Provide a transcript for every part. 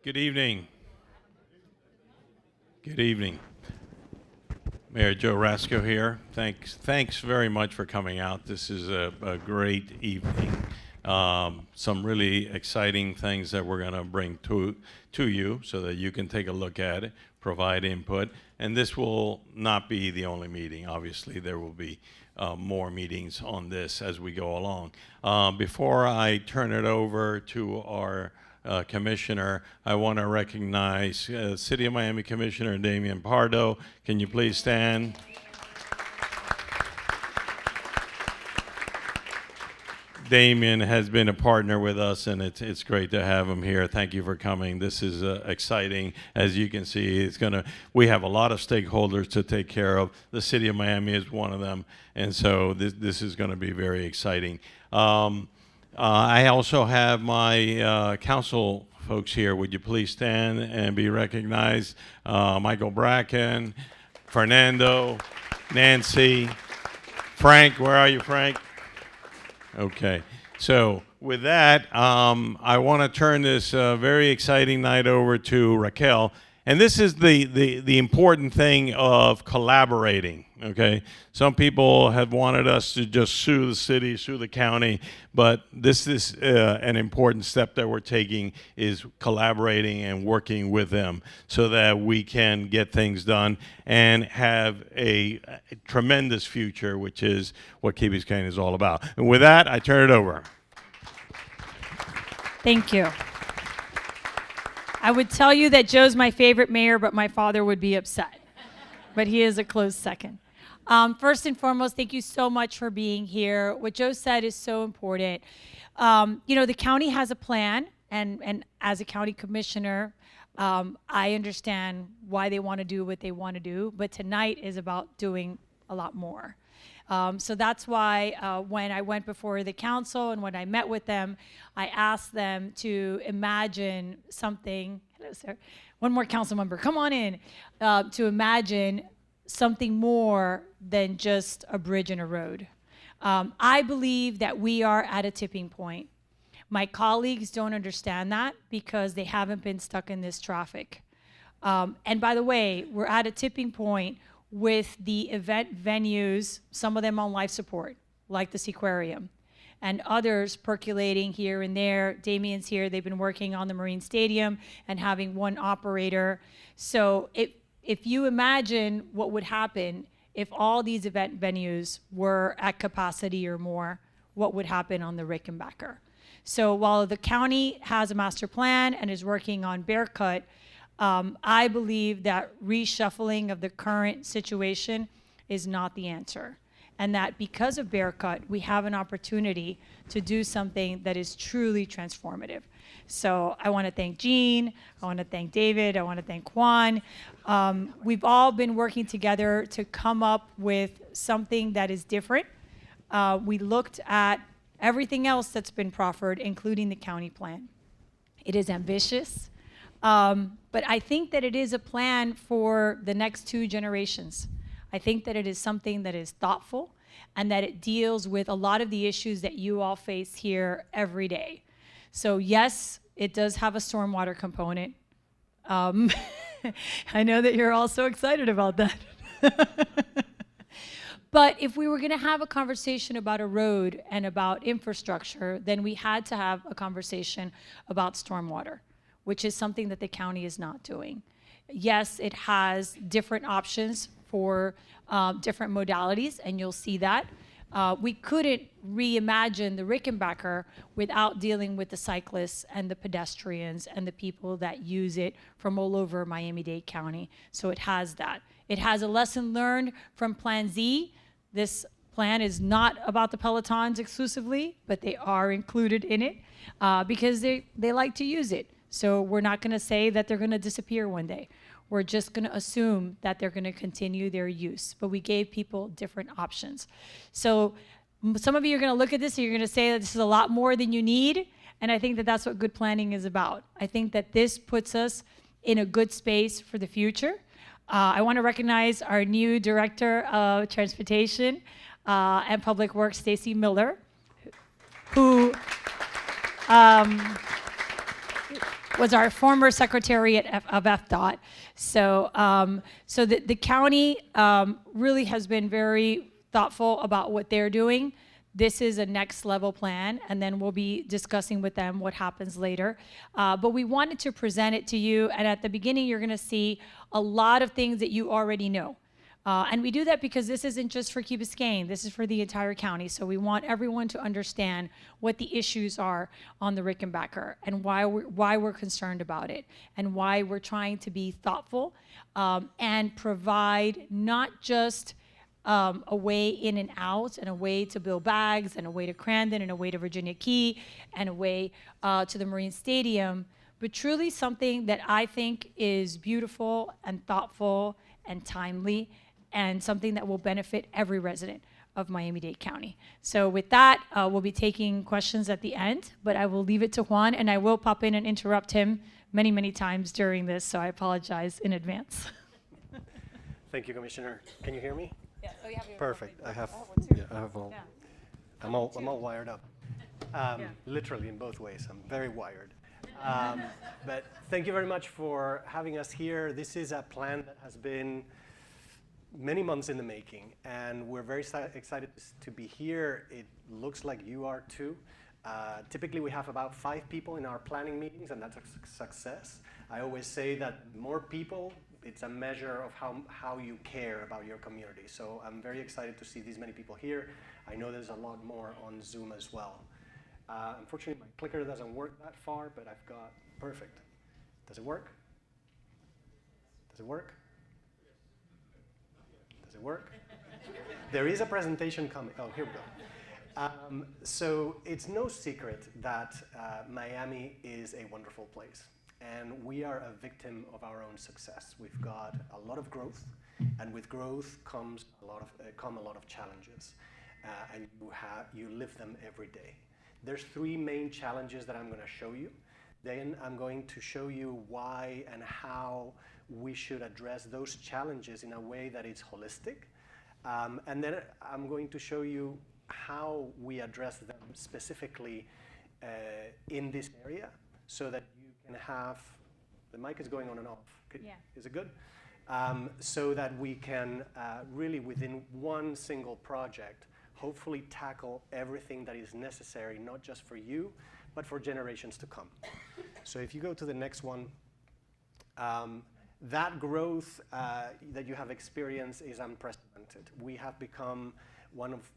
Good evening. Good evening. Mayor Joe Rasco here. Thanks very much for coming out. This is a great evening. Some really exciting things that we're going to bring to you so that you can take a look at it, provide input. And this will not be the only meeting. Obviously, there will be more meetings on this as we go along. Before I turn it over to our Commissioner, I want to recognize City of Miami Commissioner Damian Pardo. Can you please stand? Damian has been a partner with us, and it's great to have him here. Thank you for coming. This is exciting. As you can see, we have a lot of stakeholders to take care of. The City of Miami is one of them, and so this is going to be very exciting. I also have my council folks here. Would you please stand and be recognized? Michael Bracken, Fernando, Nancy, Frank. Where are you, Frank? Okay. So with that, I want to turn this very exciting night over to Raquel. And this is the important thing of collaborating, okay? Some people have wanted us to just sue the city, sue the county, but this is an important step that we're taking, is collaborating and working with them so that we can get things done and have a tremendous future, which is what Key Biscayne is all about. And with that, I turn it over. Thank you. I would tell you that Joe's my favorite mayor, but my father would be upset. But he is a close second. First and foremost, thank you so much for being here. What Joe said is so important. The county has a plan, and as a county commissioner, I understand why they want to do what they want to do, but tonight is about doing a lot more. So that's why when I went before the council and when I met with them, I asked them to imagine something. Hello, sir. One more council member, come on in. To imagine something more than just a bridge and a road. I believe that we are at a tipping point. My colleagues don't understand that because they haven't been stuck in this traffic. And by the way, we're at a tipping point with the event venues, some of them on life support, like the Seaquarium, and others percolating here and there. Damian's here, they've been working on the Marine Stadium and having one operator. So if you imagine what would happen if all these event venues were at capacity or more, what would happen on the Rickenbacker? So while the county has a master plan and is working on Bearcut, I believe that reshuffling of the current situation is not the answer. And that because of Bearcut, we have an opportunity to do something that is truly transformative. So I want to thank Jean, I want to thank David, I want to thank Juan. We've all been working together to come up with something that is different. We looked at everything else that's been proffered, including the county plan. It is ambitious. But I think that it is a plan for the next 2 generations. I think that it is something that is thoughtful and that it deals with a lot of the issues that you all face here every day. So yes, it does have a stormwater component. I know that you're all so excited about that. But if we were going to have a conversation about a road and about infrastructure, then we had to have a conversation about stormwater, which is something that the county is not doing. Yes, it has different options for different modalities, and you'll see that. We couldn't reimagine the Rickenbacker without dealing with the cyclists and the pedestrians and the people that use it from all over Miami-Dade County. So it has that. It has a lesson learned from Plan Z. This plan is not about the Pelotons exclusively, but they are included in it because they like to use it. So we're not going to say that they're going to disappear one day. We're just going to assume that they're going to continue their use. But we gave people different options. So some of you are going to look at this and you're going to say that this is a lot more than you need. And I think that that's what good planning is about. I think that this puts us in a good space for the future. I want to recognize our new Director of Transportation and Public Works, Stacy Miller, who was our former secretary of FDOT. So the county really has been very thoughtful about what they're doing. This is a next level plan, and then we'll be discussing with them what happens later. But we wanted to present it to you, and at the beginning, you're gonna see a lot of things that you already know. And we do that because this isn't just for Key Biscayne, this is for the entire county. So we want everyone to understand what the issues are on the Rickenbacker and why we're concerned about it and why we're trying to be thoughtful and provide not just a way in and out and a way to Bill Baggs and a way to Crandon and a way to Virginia Key and a way to the Marine Stadium, but truly something that I think is beautiful and thoughtful and timely and something that will benefit every resident of Miami-Dade County. So with that, we'll be taking questions at the end, but I will leave it to Juan, and I will pop in and interrupt him many, many times during this, so I apologize in advance. Thank you, Commissioner. Can you hear me? Yeah, so you have your Perfect. I have all. Yeah. I'm all wired up. Literally in both ways. I'm very wired. But thank you very much for having us here. This is a plan that has been many months in the making, and we're very excited to be here. It looks like you are too. Typically, we have about 5 people in our planning meetings, and that's a success. I always say that more people, it's a measure of how you care about your community. So I'm very excited to see these many people here. I know there's a lot more on Zoom as well. Unfortunately, my clicker doesn't work that far, but I've got, perfect. Does it work? Does it work? Does it work? There is a presentation coming. Oh, here we go. So it's no secret that Miami is a wonderful place, and we are a victim of our own success. We've got a lot of growth, and with growth comes come a lot of challenges, and you live them every day. There's 3 main challenges that I'm going to show you. Then I'm going to show you why and how we should address those challenges in a way that is holistic. And then I'm going to show you how we address them specifically in this area so that you can have, the mic is going on and off. Yeah. Is it good? So that we can really within one single project hopefully tackle everything that is necessary, not just for you, but for generations to come. So if you go to the next one, that growth that you have experienced is unprecedented. We have become one of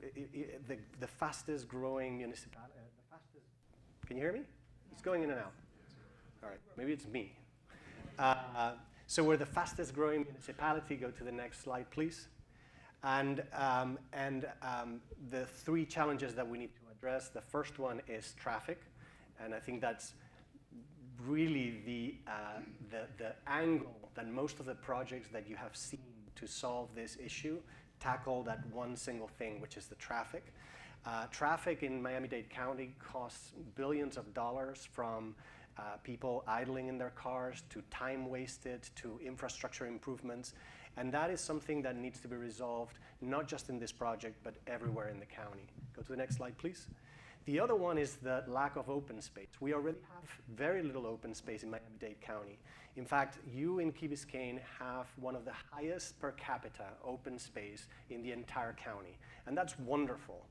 the fastest growing municipality. Can you hear me? It's going in and out. All right, maybe it's me. So we're the fastest growing municipality. Go to the next slide, please. And the 3 challenges that we need to address. The first one is traffic, and I think that's really the angle that most of the projects that you have seen to solve this issue tackle that one single thing, which is the traffic. Traffic in Miami-Dade County costs billions of dollars, from people idling in their cars to time wasted to infrastructure improvements. And that is something that needs to be resolved, not just in this project, but everywhere in the county. Go to the next slide, please. The other one is the lack of open space. We already have very little open space in Miami-Dade County. In fact, you in Key Biscayne have one of the highest per capita open space in the entire county. And that's wonderful.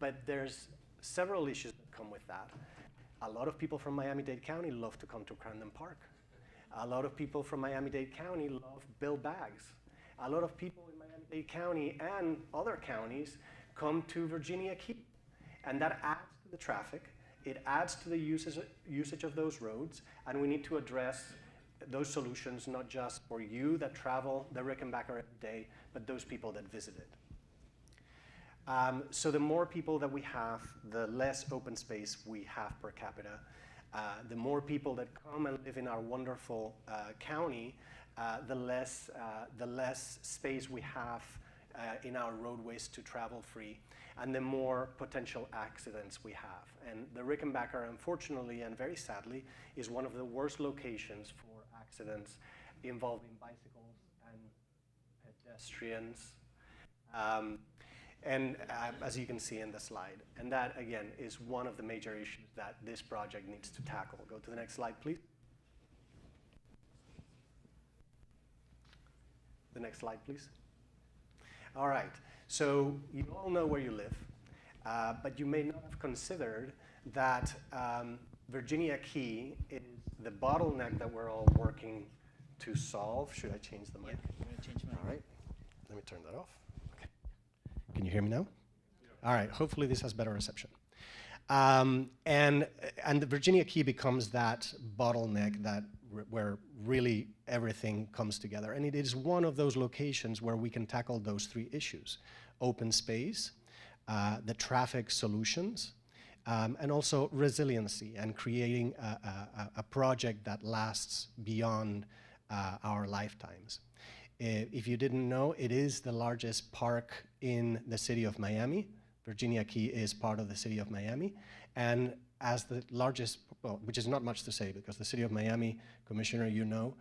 But there's several issues that come with that. A lot of people from Miami-Dade County love to come to Crandon Park. A lot of people from Miami-Dade County love Bill Baggs. A lot of people in Miami-Dade County and other counties come to Virginia Key. And that adds to the traffic. It adds to the usage of those roads. And we need to address those solutions, not just for you that travel the Rickenbacker every day, but those people that visit it. So the more people that we have, the less open space we have per capita. The more people that come and live in our wonderful county, the less space we have in our roadways to travel free, and the more potential accidents we have. And the Rickenbacker, unfortunately and very sadly, is one of the worst locations for accidents involving bicycles and pedestrians. As you can see in the slide. And that, again, is one of the major issues that this project needs to tackle. Go to the next slide, please. next slide, please. All right, so you all know where you live, but you may not have considered that Virginia Key is the bottleneck that we're all working to solve. Should I change the mic? Yeah, I'm going to change my All right, let me turn that off. Okay. Can you hear me now? Yeah. All right, hopefully this has better reception. And the Virginia Key becomes that bottleneck that where really everything comes together. And it is one of those locations where we can tackle those three issues: open space, the traffic solutions, and also resiliency and creating a project that lasts beyond our lifetimes. If you didn't know, it is the largest park in the city of Miami. Virginia Key is part of the city of Miami. And as the largest, well, which is not much to say because the city of Miami, Commissioner, you know,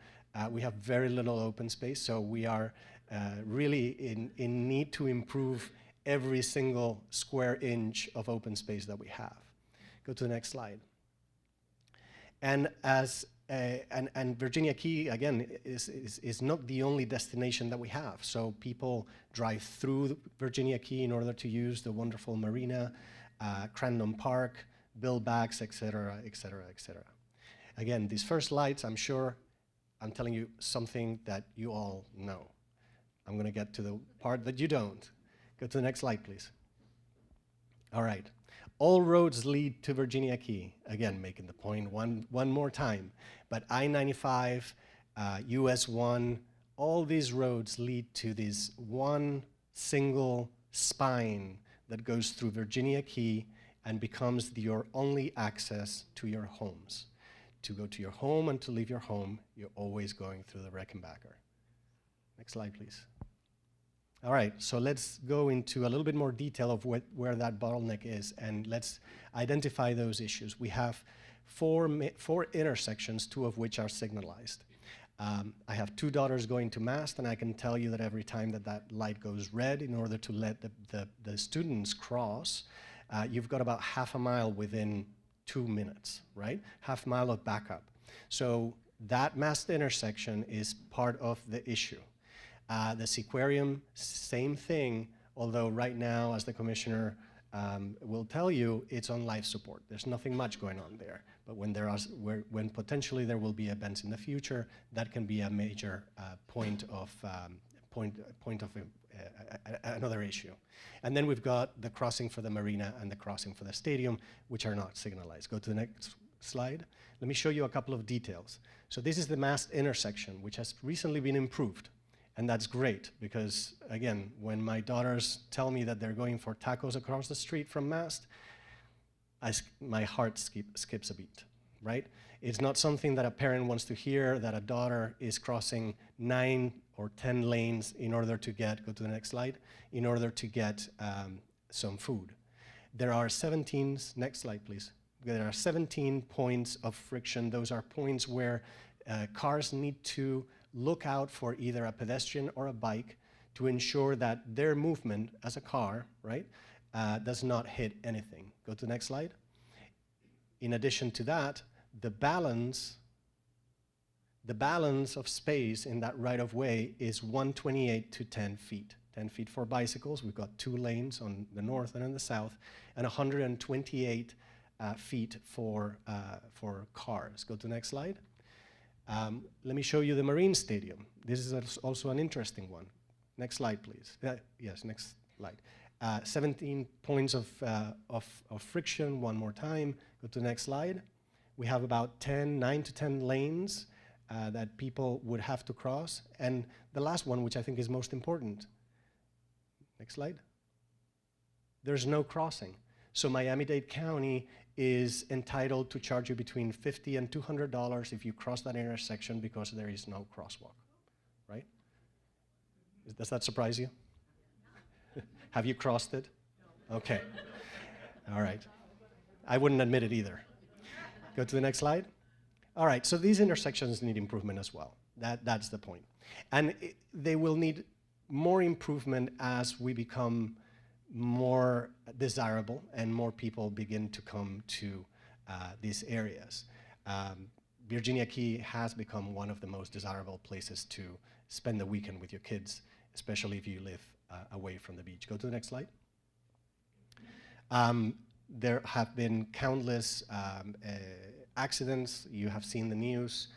we have very little open space. So we are really in need to improve every single square inch of open space that we have. Go to the next slide. And as and Virginia Key, again, is not the only destination that we have. So people drive through Virginia Key in order to use the wonderful marina, Crandon Park, Billbacks, et cetera, et cetera, et cetera. Again, these first slides, I'm sure I'm telling you something that you all know. I'm going to get to the part that you don't. Go to the next slide, please. All right. All roads lead to Virginia Key. Again, making the point one more time. But I-95, US 1, all these roads lead to this one single spine that goes through Virginia Key and becomes your only access to your homes. To go to your home and to leave your home, you're always going through the Rickenbacker. Next slide, please. All right, so let's go into a little bit more detail of where that bottleneck is, and let's identify those issues. We have four intersections, two of which are signalized. I have two daughters going to Mast, and I can tell you that every time that light goes red, in order to let the students cross, you've got about half a mile within 2 minutes, right? Half mile of backup. So that Mast intersection is part of the issue. The Seaquarium, same thing, although right now, as the commissioner will tell you, it's on life support. There's nothing much going on there. But when potentially there will be events in the future, that can be a major point of another issue. And then we've got the crossing for the marina and the crossing for the stadium, which are not signalized. Go to the next slide. Let me show you a couple of details. So this is the Mast intersection, which has recently been improved. And that's great because, again, when my daughters tell me that they're going for tacos across the street from Mast, my heart skips a beat, right? It's not something that a parent wants to hear, that a daughter is crossing 9 or 10 lanes in order to get, go to the next slide, in order to get some food. There are 17, next slide please. There are 17 points of friction. Those are points where cars need to look out for either a pedestrian or a bike to ensure that their movement as a car, right, does not hit anything. Go to the next slide. In addition to that, the balance of space in that right-of-way is 128 to 10 feet. 10 feet for bicycles. We've got 2 lanes on the north and on the south, and 128 feet for cars. Go to the next slide. Let me show you the Marine Stadium. This is also an interesting one. Next slide, please. Yes, next slide. 17 points of friction, one more time. Go to the next slide. We have about 9 to 10 lanes that people would have to cross. And the last one, which I think is most important. Next slide. There's no crossing. So Miami-Dade County is entitled to charge you between $50 and $200 if you cross that intersection because there is no crosswalk, right? Does that surprise you? Have you crossed it? Okay. All right. I wouldn't admit it either. Go to the next slide. All right, so these intersections need improvement as well. That's the point. And they will need more improvement as we become more desirable and more people begin to come to these areas. Virginia Key has become one of the most desirable places to spend the weekend with your kids, especially if you live away from the beach. Go to the next slide. There have been countless accidents. You have seen the news.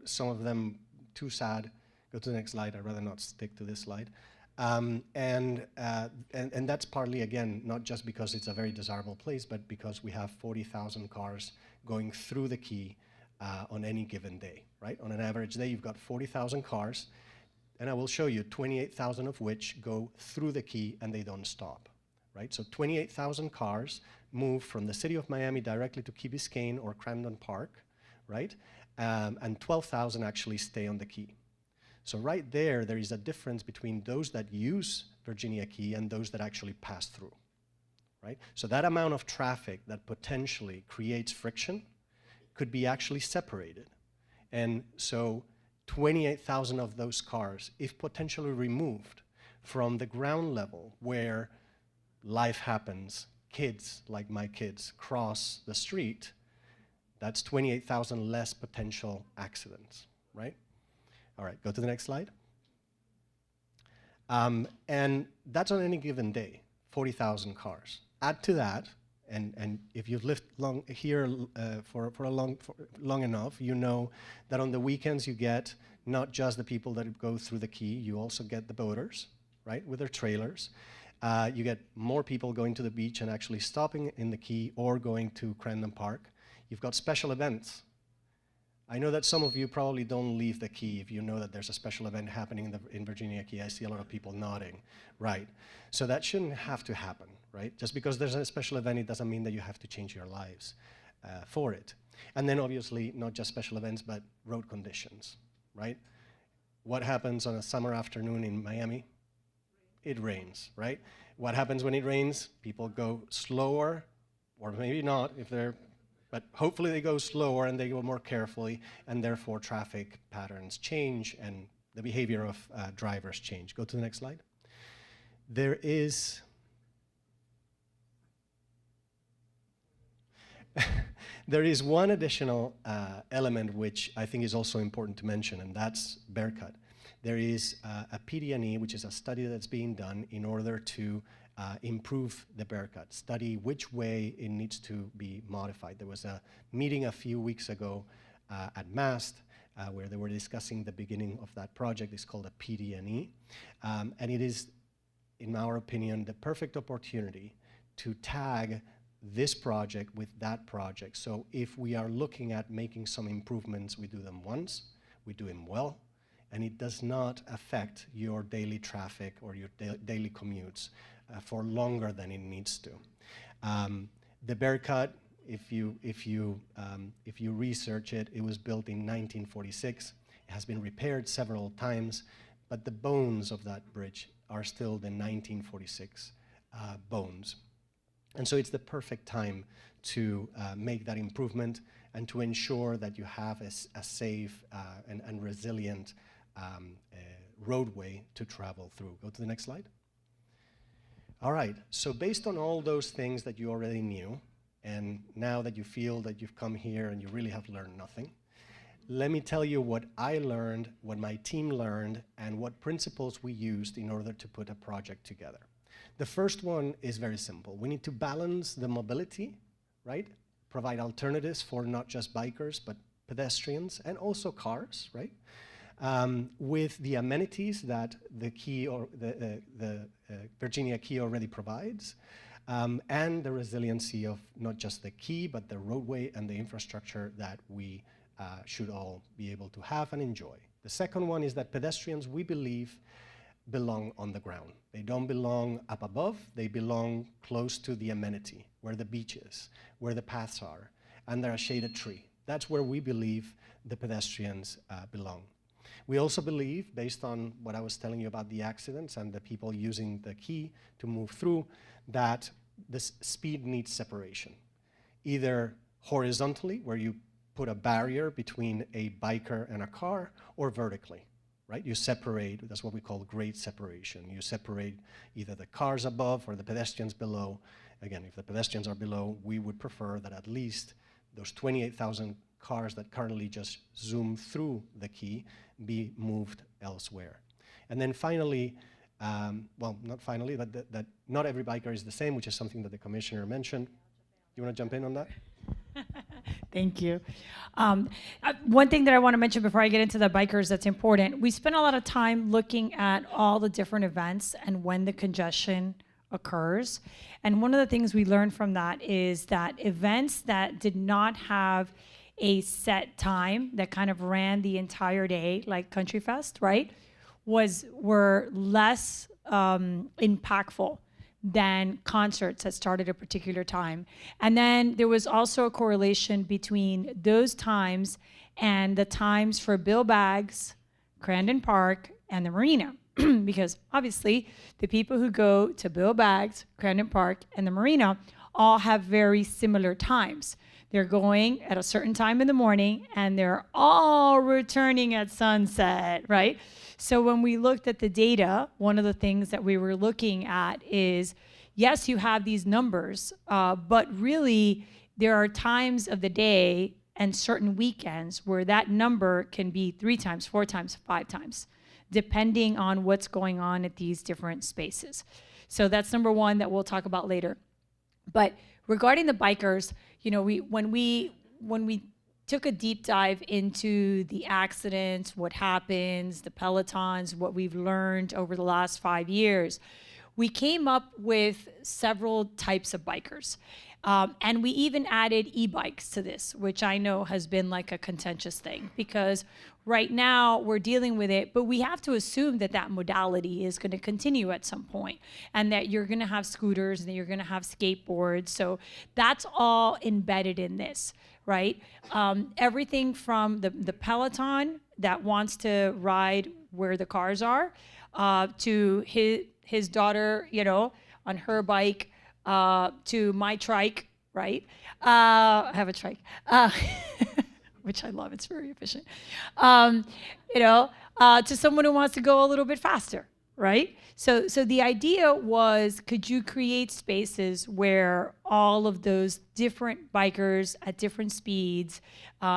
Some of them too sad. Go to the next slide. I'd rather not stick to this slide. And that's partly, again, not just because it's a very desirable place, but because we have 40,000 cars going through the Key on any given day, right? On an average day, you've got 40,000 cars, and I will show you 28,000 of which go through the Key and they don't stop, right? So 28,000 cars move from the city of Miami directly to Key Biscayne or Camden Park, right? And 12,000 actually stay on the Key. So right there is a difference between those that use Virginia Key and those that actually pass through, right? So that amount of traffic that potentially creates friction could be actually separated. And so 28,000 of those cars, if potentially removed from the ground level where life happens, kids, like my kids, cross the street, that's 28,000 less potential accidents, right? All right, go to the next slide. And that's on any given day, 40,000 cars. Add to that, and if you've lived here for long enough, you know that on the weekends you get not just the people that go through the Key, you also get the boaters, right, with their trailers. You get more people going to the beach and actually stopping in the Key or going to Camden Park. You've got special events. I know that some of you probably don't leave the Key if you know that there's a special event happening in Virginia Key. I see a lot of people nodding, right? So that shouldn't have to happen, right? Just because there's a special event, it doesn't mean that you have to change your lives for it. And then obviously, not just special events, but road conditions, right? What happens on a summer afternoon in Miami? It rains, right? What happens when it rains? People go slower, or maybe not, but hopefully they go slower and they go more carefully, and therefore traffic patterns change and the behavior of drivers change. Go to the next slide. There is one additional element which I think is also important to mention, and that's bear cut. There is a PD&E, which is a study that's being done in order to improve the bear cut, study which way it needs to be modified. There was a meeting a few weeks ago at MAST where they were discussing the beginning of that project. It's called a PD&E, and it is, in our opinion, the perfect opportunity to tag this project with that project. So if we are looking at making some improvements, we do them once, we do them well, and it does not affect your daily traffic or your daily commutes for longer than it needs to. The bear cut, if you research it, it was built in 1946. It has been repaired several times, but the bones of that bridge are still the 1946 bones. And so it's the perfect time to make that improvement and to ensure that you have a safe and resilient roadway to travel through. Go to the next slide. All right, so based on all those things that you already knew, and now that you feel that you've come here and you really have learned nothing, let me tell you what I learned, what my team learned, and what principles we used in order to put a project together. The first one is very simple. We need to balance the mobility, right? Provide alternatives for not just bikers, but pedestrians and also cars, right? With the amenities that the Key or the Virginia Key already provides, and the resiliency of not just the Key, but the roadway and the infrastructure that we should all be able to have and enjoy. The second one is that pedestrians, we believe, belong on the ground. They don't belong up above, they belong close to the amenity, where the beach is, where the paths are, and there a shaded tree. That's where we believe the pedestrians belong. We also believe, based on what I was telling you about the accidents and the people using the Key to move through, that this speed needs separation. Either horizontally, where you put a barrier between a biker and a car, or vertically, right? You separate, that's what we call grade separation. You separate either the cars above or the pedestrians below. Again, if the pedestrians are below, we would prefer that at least those 28,000 cars that currently just zoom through the key be moved elsewhere. And then finally, well, not finally, but that not every biker is the same, which is something that the commissioner mentioned. You want to jump in on that? Thank you. One thing that I want to mention before I get into the bikers that's important, we spent a lot of time looking at all the different events and when the congestion occurs. And one of the things we learned from that is that events that did not have a set time that kind of ran the entire day, like Country Fest, right, were less impactful than concerts that started at a particular time. And then there was also a correlation between those times and the times for Bill Baggs, Crandon Park, and the Marina. Because obviously the people who go to Bill Baggs, Crandon Park, and the Marina all have very similar times. They're going at a certain time in the morning and they're all returning at sunset, right? So when we looked at the data, one of the things that we were looking at is, yes, you have these numbers, but really there are times of the day and certain weekends where that number can be 3 times, 4 times, 5 times, depending on what's going on at these different spaces. So that's number one that we'll talk about later. But regarding the bikers, you know, when we took a deep dive into the accidents, what happens, the pelotons, what we've learned over the last 5 years, we came up with several types of bikers. And we even added e-bikes to this, which I know has been like a contentious thing because right now we're dealing with it, but we have to assume that that modality is going to continue at some point and that you're going to have scooters and that you're going to have skateboards. So that's all embedded in this, right? Everything from the Peloton that wants to ride where the cars are to his daughter, you know, on her bike, to my trike, right? I have a trike, which I love. It's very efficient. You know, to someone who wants to go a little bit faster, right? So the idea was, could you create spaces where all of those different bikers at different speeds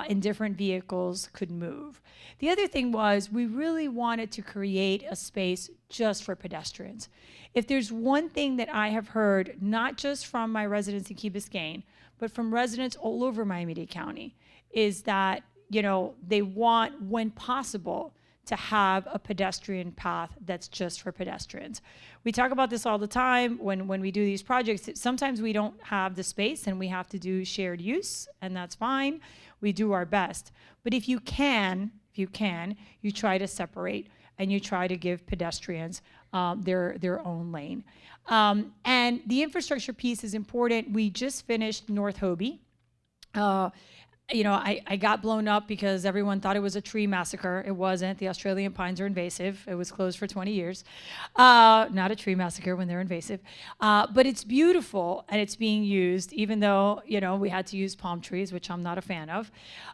in different vehicles could move? The other thing was we really wanted to create a space just for pedestrians. If there's one thing that I have heard, not just from my residents in Key Biscayne, but from residents all over Miami-Dade County, is that, you know, they want, when possible, to have a pedestrian path that's just for pedestrians. We talk about this all the time when we do these projects. Sometimes we don't have the space and we have to do shared use, and that's fine. We do our best. But if you can, you try to separate and you try to give pedestrians their own lane. And the infrastructure piece is important. We just finished North Hobie. You know, I got blown up because everyone thought it was a tree massacre. It wasn't. The Australian pines are invasive. It was closed for 20 years. Not a tree massacre when they're invasive. But it's beautiful and it's being used, even though, you know, we had to use palm trees, which I'm not a fan of.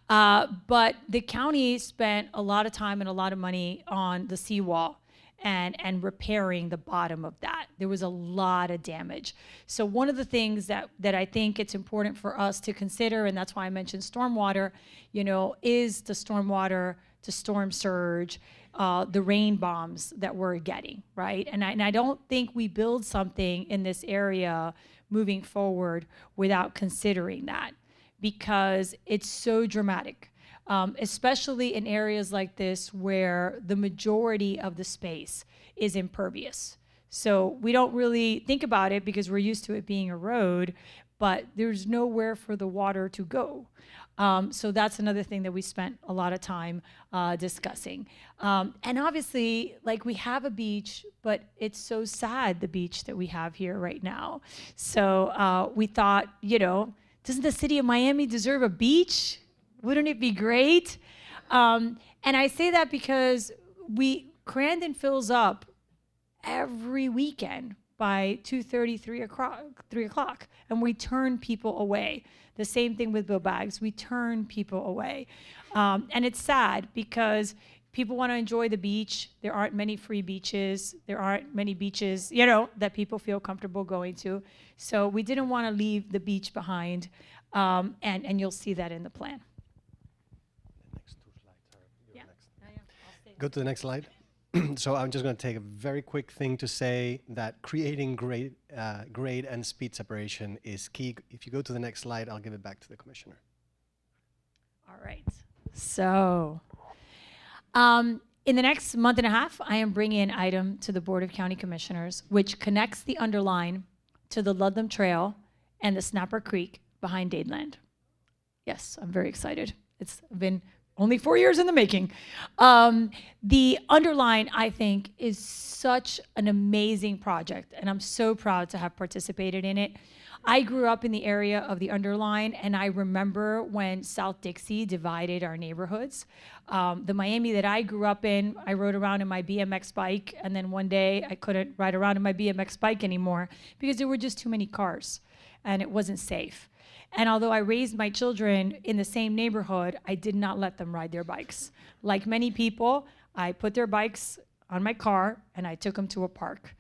But the county spent a lot of time and a lot of money on the seawall and repairing the bottom of that. There was a lot of damage. So one of the things that I think it's important for us to consider, and that's why I mentioned stormwater, you know, is the stormwater, the storm surge, the rain bombs that we're getting, right? And I don't think we build something in this area moving forward without considering that, because it's so dramatic. Especially in areas like this where the majority of the space is impervious. So we don't really think about it because we're used to it being a road, but there's nowhere for the water to go. So that's another thing that we spent a lot of time discussing. And obviously, like, we have a beach, but it's so sad, the beach that we have here right now. So we thought, you know, doesn't the city of Miami deserve a beach? Wouldn't it be great? And I say that because Crandon fills up every weekend by 2:30, 3 o'clock, and we turn people away. The same thing with Bill Baggs. We turn people away. And it's sad because people want to enjoy the beach. There aren't many free beaches. There aren't many beaches, you know, that people feel comfortable going to. So we didn't want to leave the beach behind, and you'll see that in the plan. Go to the next slide. So I'm just going to take a very quick thing to say that creating grade and speed separation is key. If you go to the next slide, I'll give it back to the commissioner. All right. So, in the next month and a half, I am bringing an item to the Board of County Commissioners, which connects the Underline to the Ludlam Trail and the Snapper Creek behind Dadeland. Yes, I'm very excited. It's been only 4 years in the making. The Underline, I think, is such an amazing project, and I'm so proud to have participated in it. I grew up in the area of the Underline, and I remember when South Dixie divided our neighborhoods. The Miami that I grew up in, I rode around in my BMX bike, and then one day I couldn't ride around in my BMX bike anymore because there were just too many cars, and it wasn't safe. And although I raised my children in the same neighborhood, I did not let them ride their bikes. Like many people, I put their bikes on my car and I took them to a park,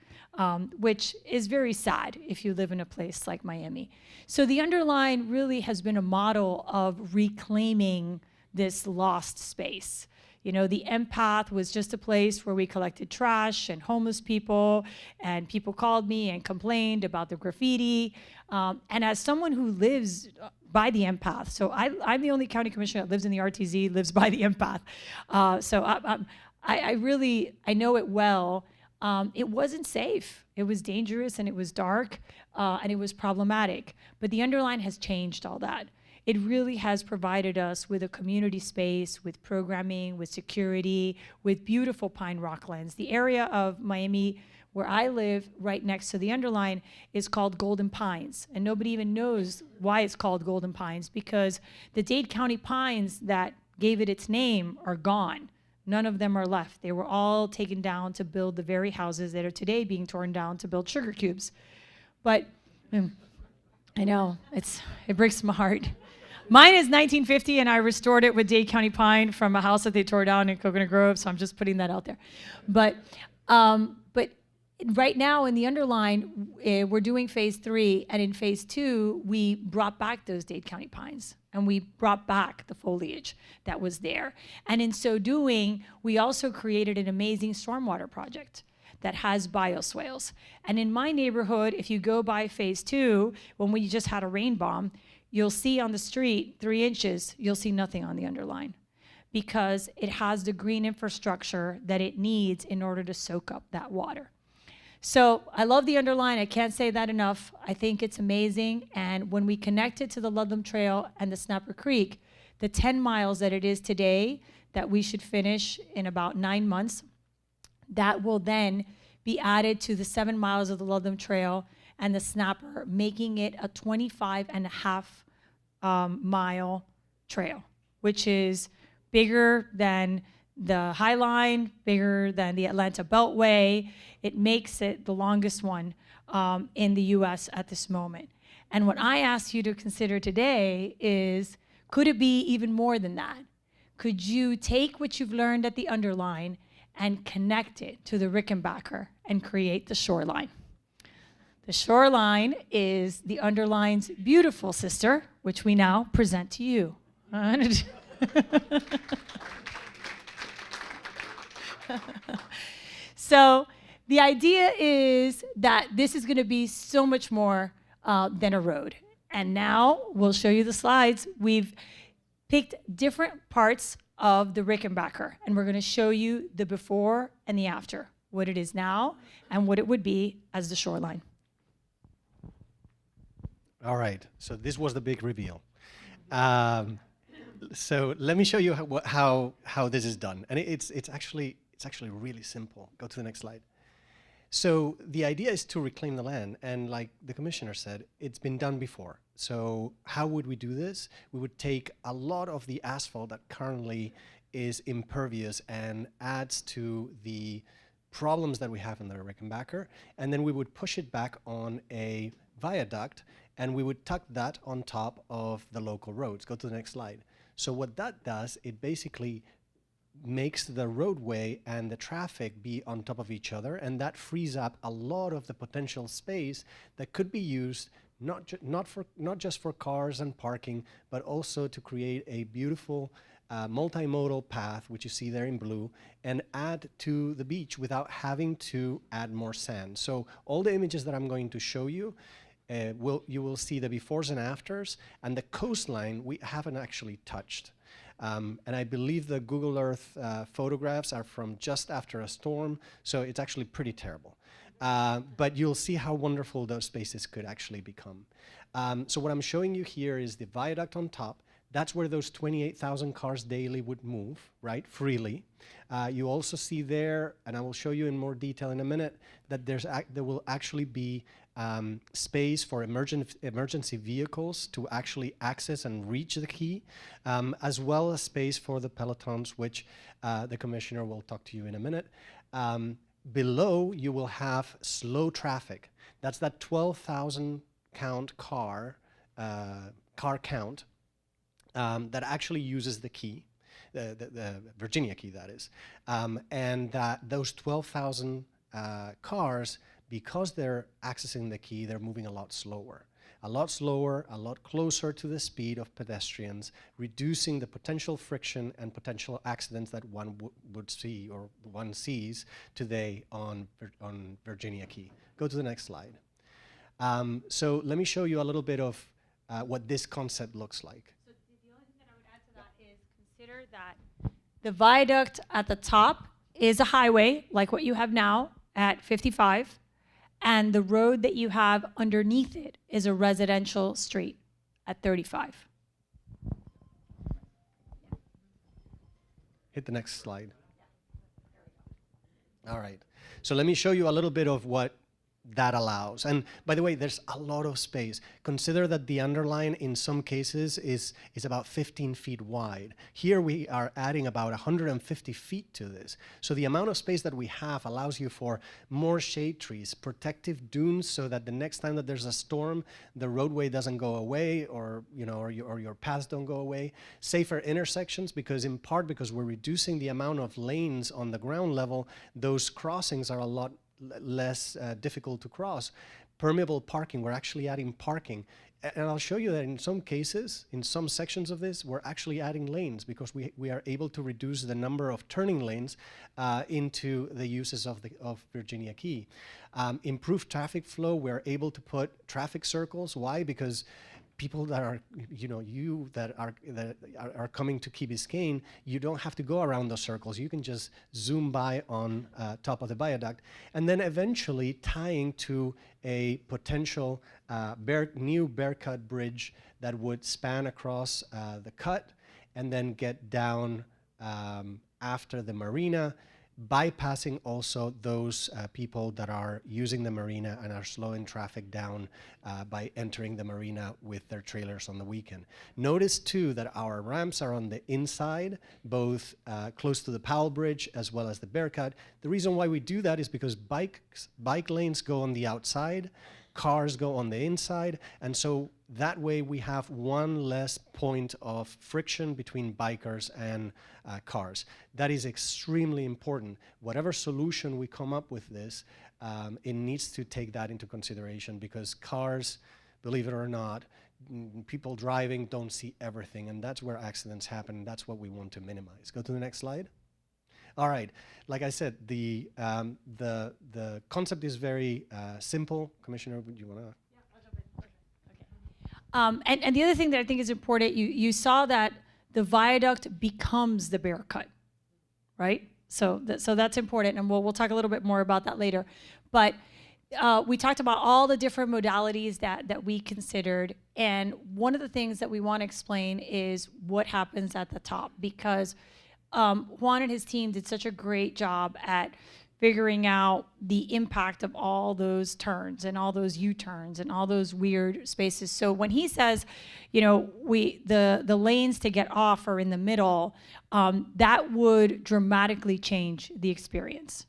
which is very sad if you live in a place like Miami. So the Underline really has been a model of reclaiming this lost space. You know, the Empath was just a place where we collected trash and homeless people, and people called me and complained about the graffiti. And as someone who lives by the Empath, so I'm the only county commissioner that lives in the RTZ, lives by the Empath. So I know it well. It wasn't safe. It was dangerous and it was dark and it was problematic. But the Underline has changed all that. It really has provided us with a community space, with programming, with security, with beautiful pine rocklands. The area of Miami where I live, right next to the Underline, is called Golden Pines. And nobody even knows why it's called Golden Pines, because the Dade County pines that gave it its name are gone. None of them are left. They were all taken down to build the very houses that are today being torn down to build sugar cubes. But I know, it breaks my heart. Mine is 1950, and I restored it with Dade County pine from a house that they tore down in Coconut Grove, so I'm just putting that out there. But right now in the Underline, we're doing phase 3, and in phase 2, we brought back those Dade County pines, and we brought back the foliage that was there. And in so doing, we also created an amazing stormwater project that has bioswales. And in my neighborhood, if you go by phase 2, when we just had a rain bomb, you'll see on the street 3 inches, you'll see nothing on the Underline, because it has the green infrastructure that it needs in order to soak up that water. So I love the Underline. I can't say that enough. I think it's amazing. And when we connect it to the Ludlam Trail and the Snapper Creek, the 10 miles that it is today that we should finish in about 9 months, that will then be added to the 7 miles of the Ludlam Trail and the Snapper, making it a 25.5 mile trail, which is bigger than the High Line, bigger than the Atlanta Beltway. It makes it the longest one in the US at this moment. And what I ask you to consider today is, could it be even more than that? Could you take what you've learned at the Underline and connect it to the Rickenbacker and create the shoreline? The shoreline is the Underline's beautiful sister, which we now present to you. So the idea is that this is going to be so much more than a road. And now we'll show you the slides. We've picked different parts of the Rickenbacker, and we're going to show you the before and the after, what it is now and what it would be as the shoreline. All right, so this was the big reveal. So let me show you how this is done, and it's actually really simple. Go to the next slide. So the idea is to reclaim the land, and like the commissioner said, it's been done before. So how would we do this? We would take a lot of the asphalt that currently is impervious and adds to the problems that we have in the Rickenbacker, and then we would push it back on a viaduct, and we would tuck that on top of the local roads. Go to the next slide. So what that does, it basically makes the roadway and the traffic be on top of each other, and that frees up a lot of the potential space that could be used not just for cars and parking, but also to create a beautiful multimodal path, which you see there in blue, and add to the beach without having to add more sand. So all the images that I'm going to show you, you will see the befores and afters, and the coastline we haven't actually touched. And I believe the Google Earth photographs are from just after a storm, so it's actually pretty terrible. But you'll see how wonderful those spaces could actually become. So what I'm showing you here is the viaduct on top. That's where those 28,000 cars daily would move, right, freely. You also see there, and I will show you in more detail in a minute, that there will actually be space for emergency vehicles to actually access and reach the quay, as well as space for the pelotons, which the commissioner will talk to you in a minute. Below, you will have slow traffic. That's that 12,000 count car count that actually uses the quay, the Virginia quay, that is. And that those 12,000 cars, because they're accessing the quay, they're moving a lot slower, a lot closer to the speed of pedestrians, reducing the potential friction and potential accidents that one would see or one sees today on Virginia Key. Go to the next slide. So let me show you a little bit of what this concept looks like. So the only thing that I would add to that is consider that the viaduct at the top is a highway, like what you have now at 55. And the road that you have underneath it is a residential street at 35. Hit the next slide. All right. So let me show you a little bit of what that allows. And by the way, there's a lot of space. Consider that the underline in some cases is about 15 feet wide. Here we are adding about 150 feet to this. So the amount of space that we have allows you for more shade trees, protective dunes, so that the next time that there's a storm, the roadway doesn't go away, or your paths don't go away. Safer intersections, because in part because we're reducing the amount of lanes on the ground level, those crossings are a lot less difficult to cross. Permeable parking, we're actually adding parking. And I'll show you that in some cases, in some sections of this, we're actually adding lanes because we are able to reduce the number of turning lanes into the uses of Virginia Key. Improved traffic flow, we're able to put traffic circles. Why? Because people that are, that are coming to Key Biscayne, you don't have to go around those circles. You can just zoom by on top of the viaduct, and then eventually tying to a potential new Bearcut bridge that would span across the cut and then get down after the marina, bypassing also those people that are using the marina and are slowing traffic down by entering the marina with their trailers on the weekend. Notice too that our ramps are on the inside, both close to the Powell Bridge as well as the Bearcut. The reason why we do that is because bike lanes go on the outside, cars go on the inside, and so that way we have one less point of friction between bikers and cars. That is extremely important. Whatever solution we come up with this, it needs to take that into consideration, because cars, believe it or not, people driving don't see everything, and that's where accidents happen, and that's what we want to minimize. Go to the next slide. All right, like I said, the concept is very simple. Commissioner, would you want to? Yeah, I'll jump in. Okay. And the other thing that I think is important, you saw that the viaduct becomes the Bearcut, right? So that's important, and we'll talk a little bit more about that later. But we talked about all the different modalities that we considered, and one of the things that we want to explain is what happens at the top, because Juan and his team did such a great job at figuring out the impact of all those turns and all those U-turns and all those weird spaces. So when he says, the lanes to get off are in the middle, that would dramatically change the experience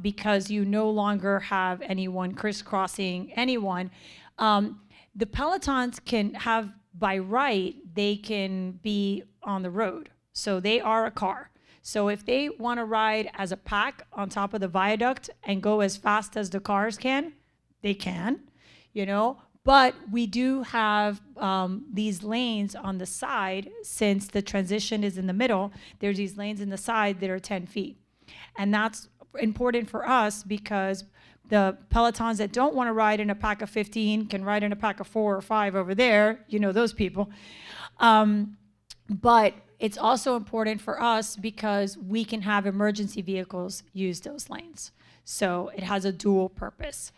because you no longer have anyone crisscrossing anyone. The pelotons can have, by right, they can be on the road. So they are a car. So if they want to ride as a pack on top of the viaduct and go as fast as the cars can, they can, But we do have these lanes on the side. Since the transition is in the middle, there's these lanes in the side that are 10 feet. And that's important for us because the Pelotons that don't want to ride in a pack of 15 can ride in a pack of 4 or 5 over there. You know those people. But it's also important for us because we can have emergency vehicles use those lanes. So it has a dual purpose.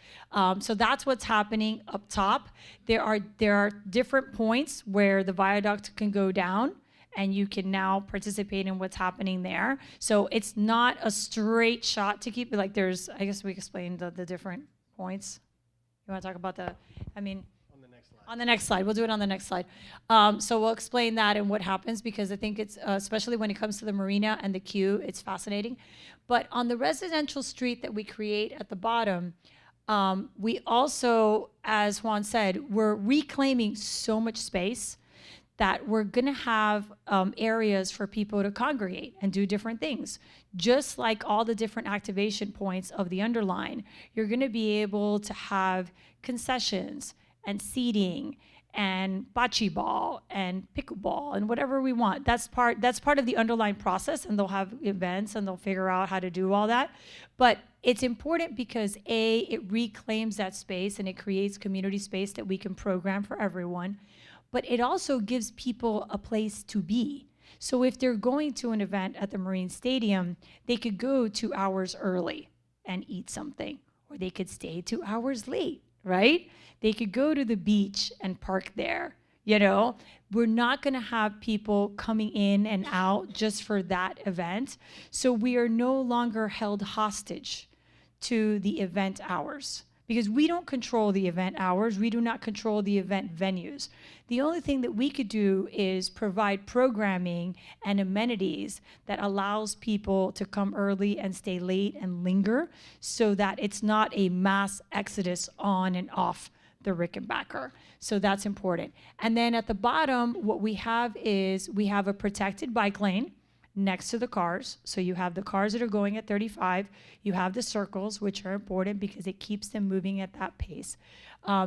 So that's what's happening up top. There are different points where the viaduct can go down, and you can now participate in what's happening there. So it's not a straight shot to keep it. Like there's, I guess we explained the different points. You want to talk about on the next slide. We'll do it on the next slide. So we'll explain that and what happens, because I think it's, especially when it comes to the marina and the queue, it's fascinating. But on the residential street that we create at the bottom, we also, as Juan said, we're reclaiming so much space that we're going to have areas for people to congregate and do different things. Just like all the different activation points of the underline, you're going to be able to have concessions and seating and bocce ball and pickleball and whatever we want. That's part of the underlying process, and they'll have events and they'll figure out how to do all that. But it's important because A, it reclaims that space and it creates community space that we can program for everyone. But it also gives people a place to be. So if they're going to an event at the Marine Stadium, they could go 2 hours early and eat something, or they could stay 2 hours late, right? They could go to the beach and park there. You know, we're not going to have people coming in and out just for that event. So we are no longer held hostage to the event hours, because we don't control the event hours. We do not control the event venues. The only thing that we could do is provide programming and amenities that allows people to come early and stay late and linger, so that it's not a mass exodus on and off the Rickenbacker. So that's important. And then at the bottom, what we have is we have a protected bike lane next to the cars. So you have the cars that are going at 35. You have the circles, which are important because it keeps them moving at that pace.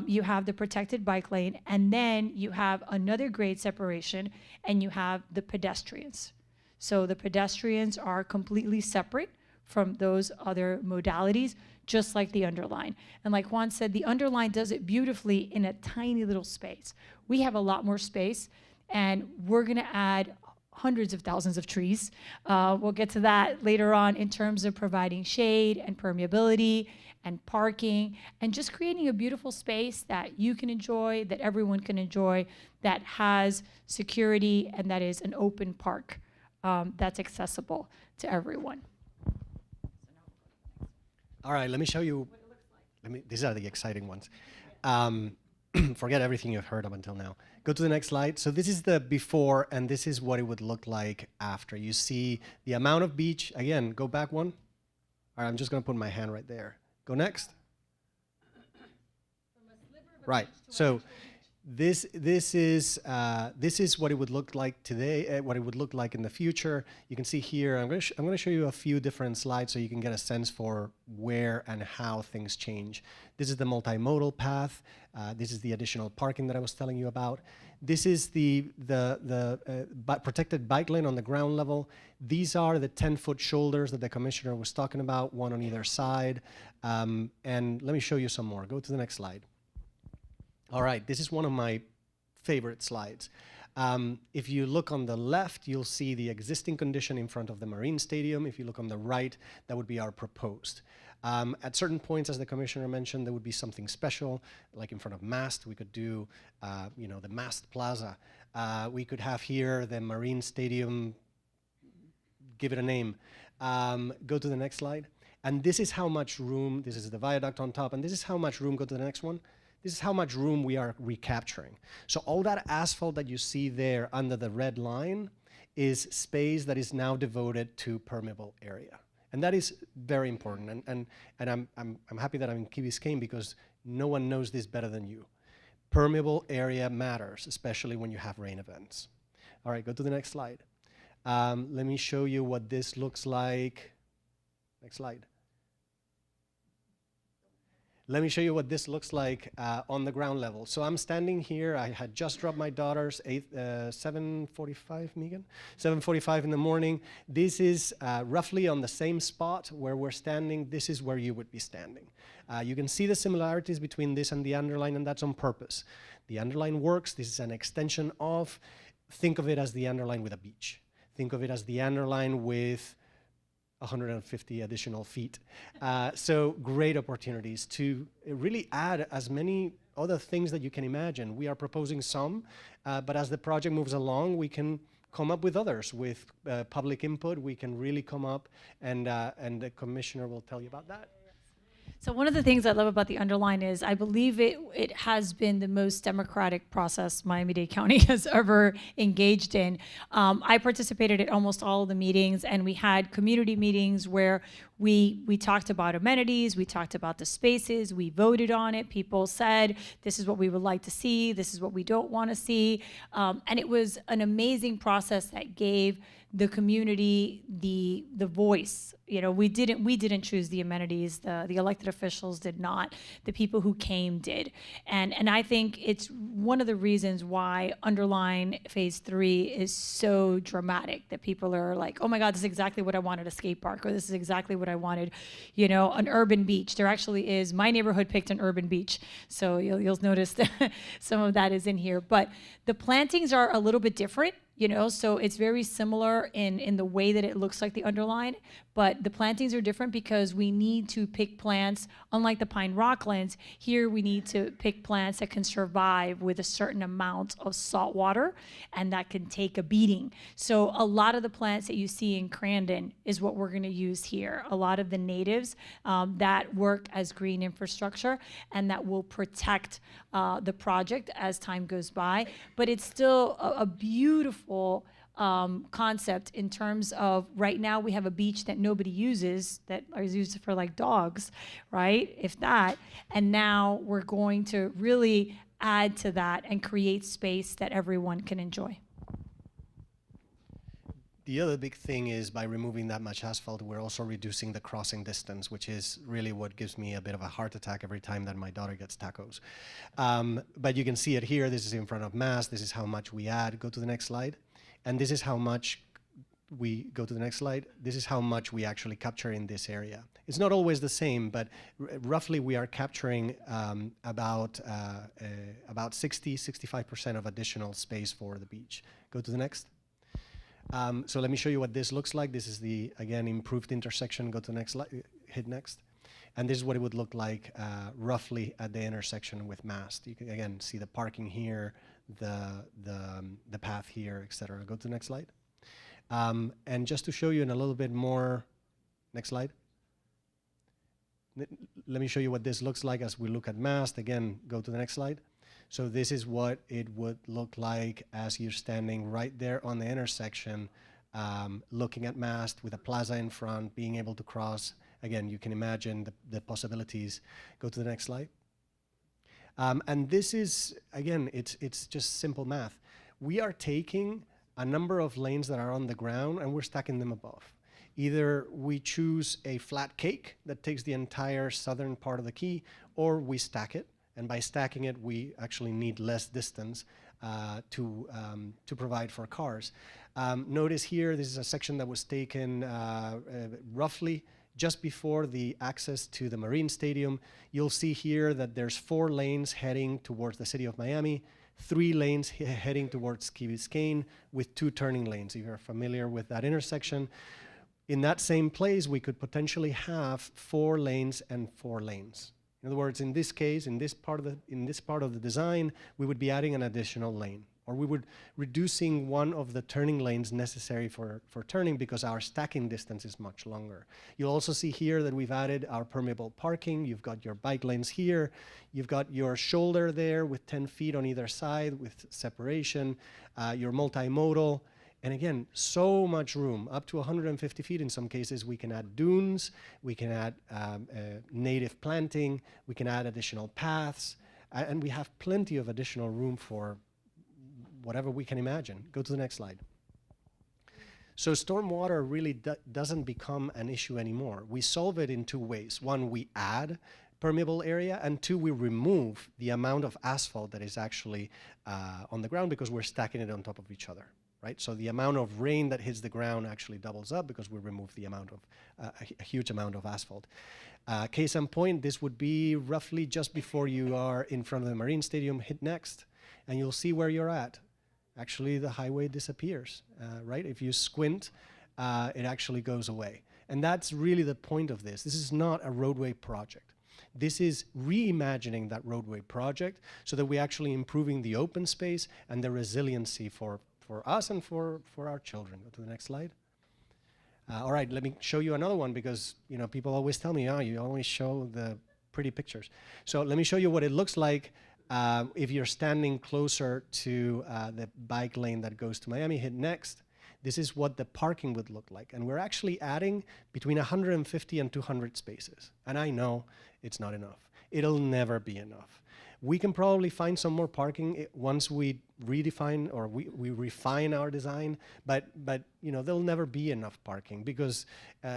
You have the protected bike lane, and then you have another grade separation, and you have the pedestrians. So the pedestrians are completely separate from those other modalities, just like the underline. And like Juan said, the underline does it beautifully in a tiny little space. We have a lot more space, and we're gonna add hundreds of thousands of trees. We'll get to that later on in terms of providing shade and permeability and parking and just creating a beautiful space that you can enjoy, that everyone can enjoy, that has security, and that is an open park that's accessible to everyone. All right, let me show you. These are the exciting ones. Forget everything you've heard up until now. Go to the next slide. So this is the before, and this is what it would look like after. You see the amount of beach. Again, go back one. All right, I'm just going to put my hand right there. Go next. Right. So this is what it would look like today. What it would look like in the future. You can see here. I'm going to show you a few different slides so you can get a sense for where and how things change. This is the multimodal path. This is the additional parking that I was telling you about. This is the protected bike lane on the ground level. These are the 10-foot shoulders that the commissioner was talking about, one on either side. And let me show you some more. Go to the next slide. All right, this is one of my favorite slides. If you look on the left, you'll see the existing condition in front of the Marine Stadium. If you look on the right, that would be our proposed. At certain points, as the commissioner mentioned, there would be something special, like in front of Mast. We could do, the Mast Plaza. We could have here the Marine Stadium, give it a name. Go to the next slide. And this is how much room, this is the viaduct on top, and this is how much room, go to the next one. This is how much room we are recapturing. So all that asphalt that you see there under the red line is space that is now devoted to permeable area. And that is very important. And I'm happy that I'm in Key Biscayne because no one knows this better than you. Permeable area matters, especially when you have rain events. All right, go to the next slide. Let me show you what this looks like. Next slide. Let me show you what this looks like on the ground level. So I'm standing here. I had just dropped my daughter's 7:45, Megan? 7:45 in the morning. This is roughly on the same spot where we're standing. This is where you would be standing. You can see the similarities between this and the underline, and that's on purpose. The underline works. This is an extension of, think of it as the underline with a beach. Think of it as the underline with 150 additional feet. So great opportunities to really add as many other things that you can imagine. We are proposing some, but as the project moves along, we can come up with others. With public input, we can really come up, and the commissioner will tell you about that. So one of the things I love about the underline is I believe it has been the most democratic process Miami-Dade County has ever engaged in. I participated at almost all of the meetings, and we had community meetings where we talked about amenities, we talked about the spaces, we voted on it. People said, this is what we would like to see, this is what we don't want to see. And it was an amazing process that gave the community the voice. You know, we didn't choose the amenities, the elected officials did not, the people who came did. And I think it's one of the reasons why Underline Phase 3 is so dramatic, that people are like, oh my God, this is exactly what I wanted, a skate park, or this is exactly what I wanted, you know, an urban beach. There actually is, my neighborhood picked an urban beach, so you'll notice that some of that is in here. But the plantings are a little bit different. You know, so it's very similar in the way that it looks like the underline, but the plantings are different because we need to pick plants, unlike the pine rocklands, here we need to pick plants that can survive with a certain amount of salt water and that can take a beating. So a lot of the plants that you see in Crandon is what we're gonna use here. A lot of the natives that work as green infrastructure and that will protect the project as time goes by, but it's still a beautiful concept in terms of right now we have a beach that nobody uses, that is used for like dogs, right? If that, and now we're going to really add to that and create space that everyone can enjoy. The other big thing is by removing that much asphalt, we're also reducing the crossing distance, which is really what gives me a bit of a heart attack every time that my daughter gets tacos. But you can see it here. This is in front of Mass. This is how much we add. Go to the next slide. And this is how much we go to the next slide. This is how much we actually capture in this area. It's not always the same, but roughly we are capturing about 60-65% of additional space for the beach. Go to the next. So let me show you what this looks like. This is the, again, improved intersection. Go to the next slide, hit next. And this is what it would look like roughly at the intersection with Mast. You can, again, see the parking here, the path here, et cetera. Go to the next slide. And just to show you in a little bit more, next slide. Let me show you what this looks like as we look at Mast. Again, go to the next slide. So this is what it would look like as you're standing right there on the intersection, looking at Mast with a plaza in front, being able to cross. Again, you can imagine the possibilities. Go to the next slide. And this is, again, it's just simple math. We are taking a number of lanes that are on the ground and we're stacking them above. Either we choose a flat cake that takes the entire southern part of the key, or we stack it. And by stacking it, we actually need less distance to provide for cars. Notice here, this is a section that was taken roughly just before the access to the Marine Stadium. You'll see here that there's 4 lanes heading towards the city of Miami, 3 lanes heading towards Key Biscayne, with 2 turning lanes. If you're familiar with that intersection, in that same place, we could potentially have 4 lanes and 4 lanes. In other words, in this case, in this part of the design, we would be adding an additional lane, or we would reducing one of the turning lanes necessary for turning because our stacking distance is much longer. You'll also see here that we've added our permeable parking. You've got your bike lanes here. You've got your shoulder there with 10 feet on either side with separation, your multimodal. And again, so much room, up to 150 feet in some cases. We can add dunes, we can add native planting, we can add additional paths, and we have plenty of additional room for whatever we can imagine. Go to the next slide. So stormwater really doesn't become an issue anymore. We solve it in 2 ways. One, we add permeable area, and 2, we remove the amount of asphalt that is actually on the ground because we're stacking it on top of each other, right? So the amount of rain that hits the ground actually doubles up because we remove the amount of, a huge amount of asphalt. Case in point, this would be roughly just before you are in front of the Marine Stadium, hit next, and you'll see where you're at. Actually, the highway disappears, right? If you squint, it actually goes away. And that's really the point of this. This is not a roadway project. This is reimagining that roadway project so that we're actually improving the open space and the resiliency for us and for our children. Go to the next slide. All right, let me show you another one because people always tell me, oh, you always show the pretty pictures. So let me show you what it looks like if you're standing closer to the bike lane that goes to Miami. Hit next. This is what the parking would look like. And we're actually adding between 150 and 200 spaces. And I know it's not enough. It'll never be enough. We can probably find some more parking once we redefine or we refine our design, but there'll never be enough parking because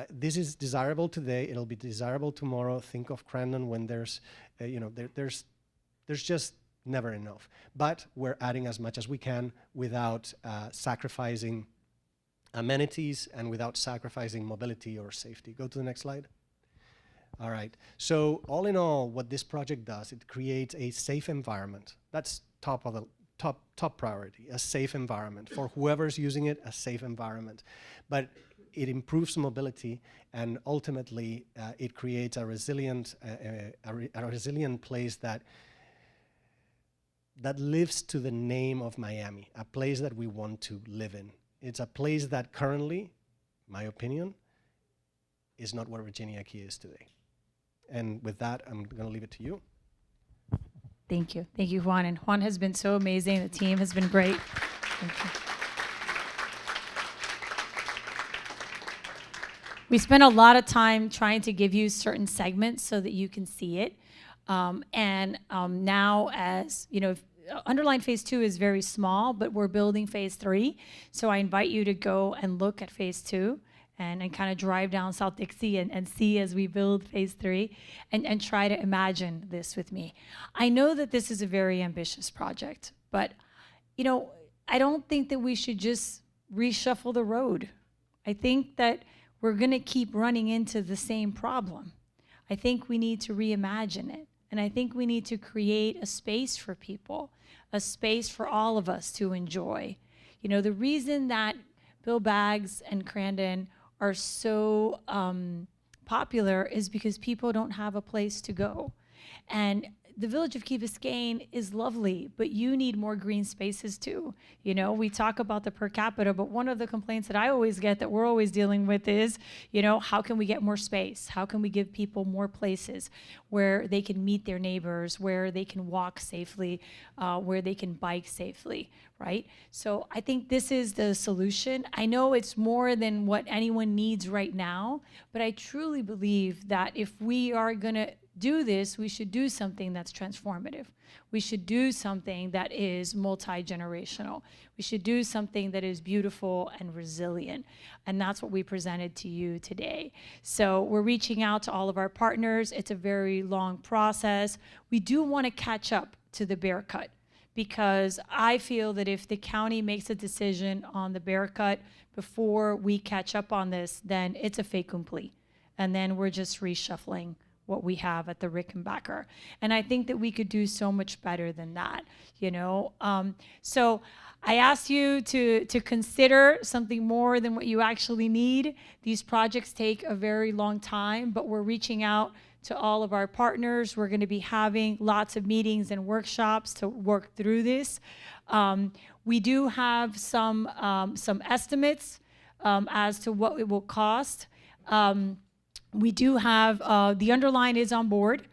this is desirable today. It'll be desirable tomorrow. Think of Crandon when there's just never enough. But we're adding as much as we can without sacrificing amenities and without sacrificing mobility or safety. Go to the next slide. All right. So all in all, what this project does, it creates a safe environment. That's top priority, a safe environment. For whoever's using it, a safe environment. But it improves mobility, and ultimately, it creates a resilient place that lives to the name of Miami, a place that we want to live in. It's a place that currently, my opinion, is not what Virginia Key is today. And with that, I'm going to leave it to you. Thank you. Thank you, Juan. And Juan has been so amazing. The team has been great. Thank you. We spent a lot of time trying to give you certain segments so that you can see it. Now, as you know, underline phase 2 is very small, but we're building phase 3. So I invite you to go and look at phase 2 and kind of drive down South Dixie and see as we build phase 3 and try to imagine this with me. I know that this is a very ambitious project, but I don't think that we should just reshuffle the road. I think that we're going to keep running into the same problem. I think we need to reimagine it. And I think we need to create a space for people, a space for all of us to enjoy. The reason that Bill Baggs and Crandon are so popular is because people don't have a place to go. And the village of Key Biscayne is lovely, but you need more green spaces too. We talk about the per capita, but one of the complaints that I always get that we're always dealing with is, how can we get more space? How can we give people more places where they can meet their neighbors, where they can walk safely, where they can bike safely, right? So I think this is the solution. I know it's more than what anyone needs right now, but I truly believe that if we are gonna do this, we should do something that's transformative. We should do something that is multi-generational. We should do something that is beautiful and resilient. And that's what we presented to you today. So we're reaching out to all of our partners. It's a very long process. We do want to catch up to the Bear Cut because I feel that if the county makes a decision on the Bear Cut before we catch up on this, then it's a fait accompli. And then we're just reshuffling what we have at the Rickenbacker. And I think that we could do so much better than that, So I ask you to consider something more than what you actually need. These projects take a very long time, but we're reaching out to all of our partners. We're going to be having lots of meetings and workshops to work through this. We do have some estimates as to what it will cost. We do have, the underline is on board.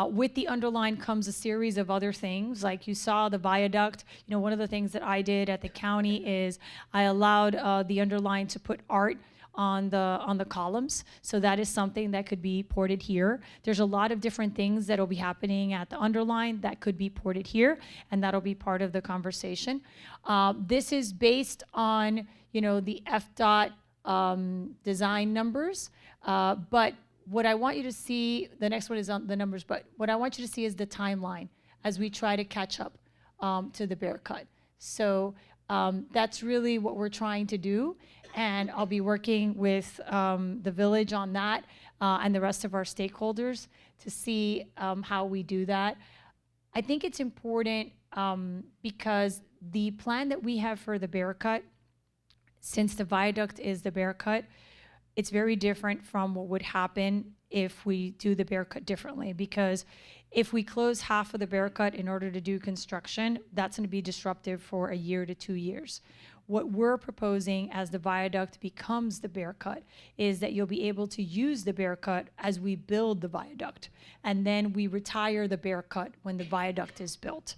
With the underline comes a series of other things, like you saw the viaduct. One of the things that I did at the county is I allowed the underline to put art on the columns. So that is something that could be ported here. There's a lot of different things that will be happening at the underline that could be ported here, and that'll be part of the conversation. This is based on, the FDOT design numbers. But what I want you to see, the next one is on the numbers, but what I want you to see is the timeline as we try to catch up to the bear cut. So that's really what we're trying to do. And I'll be working with the village on that and the rest of our stakeholders to see how we do that. I think it's important because the plan that we have for the bear cut, since the viaduct is the bear cut, it's very different from what would happen if we do the bear cut differently. Because if we close half of the bear cut in order to do construction, that's going to be disruptive for a year to 2 years. What we're proposing as the viaduct becomes the bear cut is that you'll be able to use the bear cut as we build the viaduct. And then we retire the bear cut when the viaduct is built.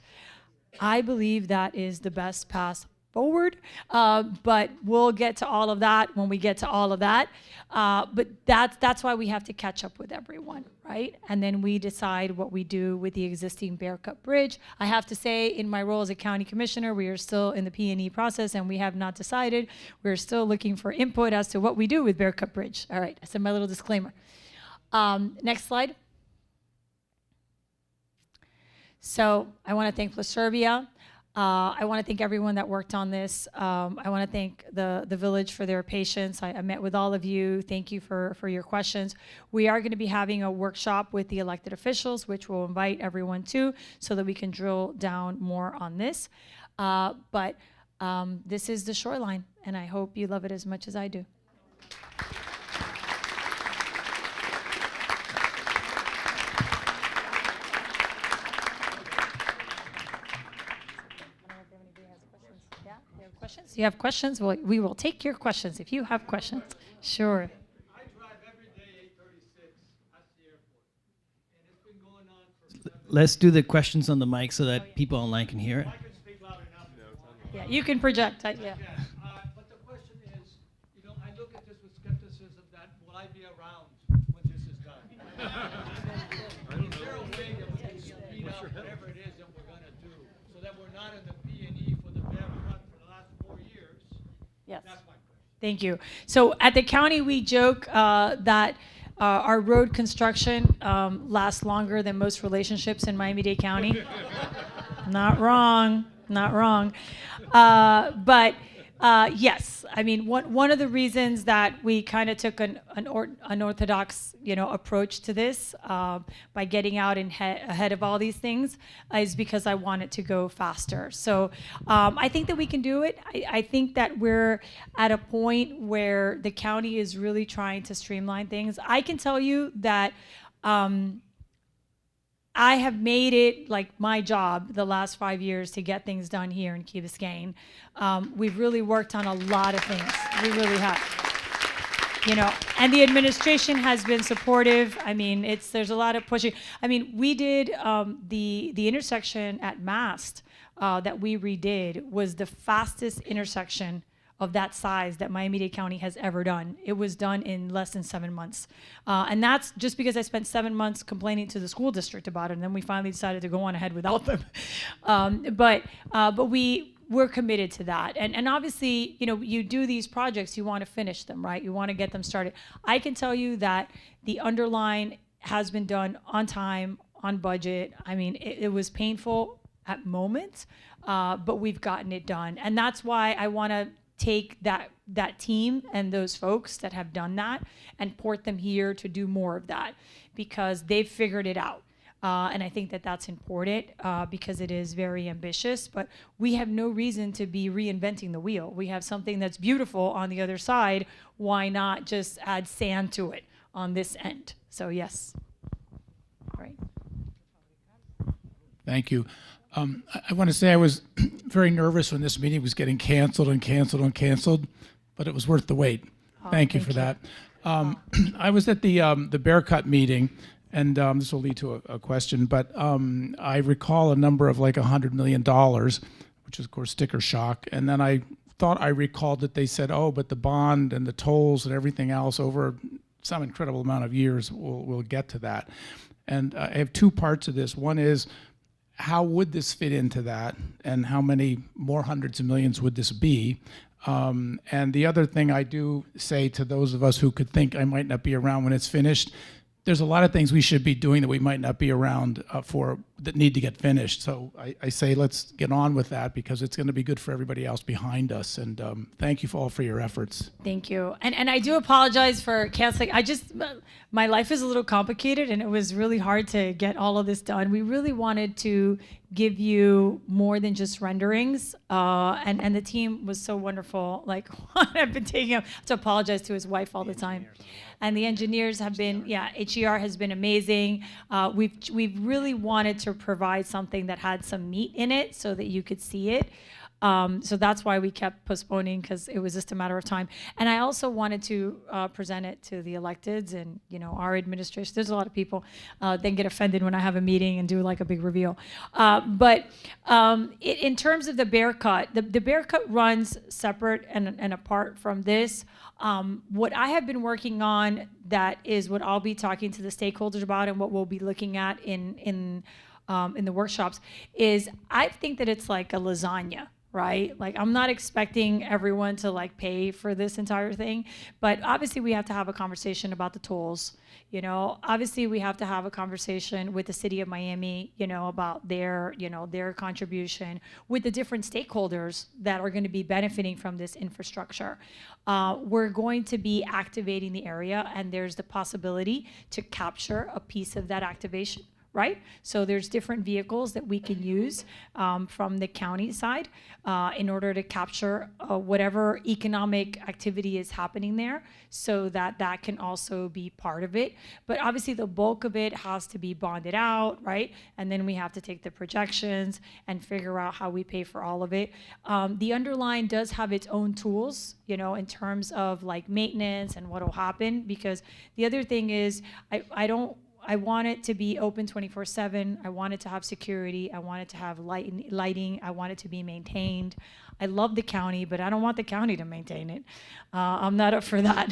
I believe that is the best path forward, but we'll get to all of that when we get to all of that. But that's why we have to catch up with everyone, right? And then we decide what we do with the existing Bear Cut Bridge. I have to say, in my role as a county commissioner, we are still in the P&E process, and we have not decided. We're still looking for input as to what we do with Bear Cut Bridge. All right, I said my little disclaimer. Next slide. So I want to thank Placervia. I want to thank everyone that worked on this. I want to thank the village for their patience. I met with all of you. Thank you for your questions. We are going to be having a workshop with the elected officials, which we'll invite everyone to, so that we can drill down more on this. But this is the shoreline, and I hope you love it as much as I do. Questions? You have questions? Well, we will take your questions if you have questions. Sure. I drive every day 836 at the airport, and it's been going on for Let's do the questions on the mic so that people online can hear it. I can speak loud enough. Yeah, you can project. Yeah. Yes, but the question is, I look at this with skepticism that will I be around when this is done? Is there a way that we can speed up whatever it is that we're going to do so that we're not in the P&E for the bear cut for the last 4 years? Yes. That's my question. Thank you. So at the county, we joke that our road construction lasts longer than most relationships in Miami-Dade County. Not wrong. Not wrong. But yes, I mean, one of the reasons that we kind of took an unorthodox, approach to this by getting out ahead of all these things is because I want it to go faster. So I think that we can do it. I think that we're at a point where the county is really trying to streamline things. I can tell you that I have made it like my job the last 5 years to get things done here in Key Biscayne. We've really worked on a lot of things. We really have. And the administration has been supportive. I mean, there's a lot of pushing. I mean, we did the intersection at Mast that we redid was the fastest intersection of that size that Miami-Dade County has ever done. It was done in less than 7 months. And that's just because I spent 7 months complaining to the school district about it, and then we finally decided to go on ahead without them. But we're committed to that. And obviously, you do these projects, you want to finish them, right? You want to get them started. I can tell you that the underline has been done on time, on budget. I mean, it was painful at moments, but we've gotten it done. And that's why I want to take that team and those folks that have done that and port them here to do more of that, because they've figured it out. And I think that that's important because it is very ambitious, but we have no reason to be reinventing the wheel. We have something that's beautiful on the other side. Why not just add sand to it on this end? So yes. All right. Thank you. I want to say I was very nervous when this meeting was getting canceled and canceled and canceled, but it was worth the wait. Thank you for that. I was at the Bear Cut meeting, and this will lead to a question, but I recall a number of like $100 million, which is, of course, sticker shock. And then I thought I recalled that they said, oh, but the bond and the tolls and everything else over some incredible amount of years will get to that. And I have two parts of this. One is, how would this fit into that, and how many more hundreds of millions would this be? And the other thing I do say to those of us who could think I might not be around when it's finished, there's a lot of things we should be doing that we might not be around for that need to get finished. So I say let's get on with that because it's going to be good for everybody else behind us. And thank you all for your efforts. Thank you. And I do apologize for canceling. My life is a little complicated and it was really hard to get all of this done. We really wanted to give you more than just renderings. And the team was so wonderful. Like I've been taking up to apologize to his wife all the time. And the engineers have been, HER has been amazing. We've really wanted to provide something that had some meat in it so that you could see it. So that's why we kept postponing because it was just a matter of time. And I also wanted to present it to the electeds and our administration. There's a lot of people then get offended when I have a meeting and do like a big reveal. But in terms of the bear cut, the bear cut runs separate and apart from this. What I have been working on that is what I'll be talking to the stakeholders about and what we'll be looking at in the workshops is I think that it's like a lasagna, right? Like I'm not expecting everyone to like pay for this entire thing, but obviously we have to have a conversation about the tolls. Obviously we have to have a conversation with the city of Miami, about their contribution with the different stakeholders that are going to be benefiting from this infrastructure. We're going to be activating the area and there's the possibility to capture a piece of that activation. Right? So there's different vehicles that we can use from the county side in order to capture whatever economic activity is happening there so that can also be part of it. But obviously the bulk of it has to be bonded out, right? And then we have to take the projections and figure out how we pay for all of it. The underline does have its own tools, in terms of like maintenance and what will happen, because the other thing is I want it to be open 24/7. I want it to have security. I want it to have lighting. I want it to be maintained. I love the county, but I don't want the county to maintain it. I'm not up for that.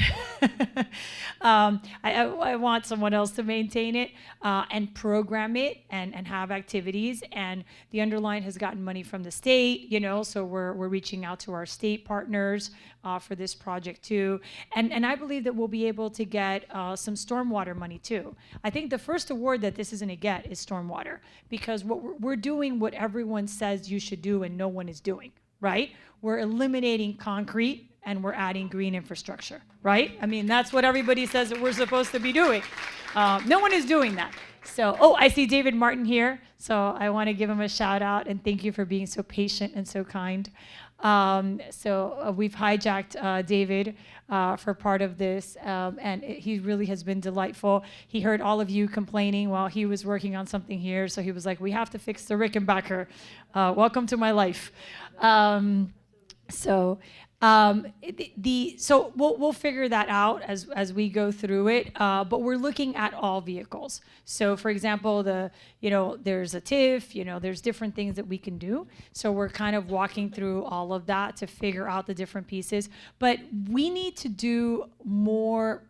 I want someone else to maintain it and program it and have activities. And the underline has gotten money from the state, so we're reaching out to our state partners for this project too. And I believe that we'll be able to get some stormwater money too. I think the first award that this is going to get is stormwater because we're doing what everyone says you should do and no one is doing. Right? We're eliminating concrete and we're adding green infrastructure, right? I mean, that's what everybody says that we're supposed to be doing. No one is doing that. So, I see David Martin here. So I want to give him a shout out and thank you for being so patient and so kind. We've hijacked David for part of this, and he really has been delightful. He heard all of you complaining while he was working on something here, so he was like, we have to fix the Rickenbacker. Welcome to my life. We'll figure that out as we go through it. But we're looking at all vehicles. So, for example, there's a TIF. There's different things that we can do. So we're kind of walking through all of that to figure out the different pieces. But we need to do more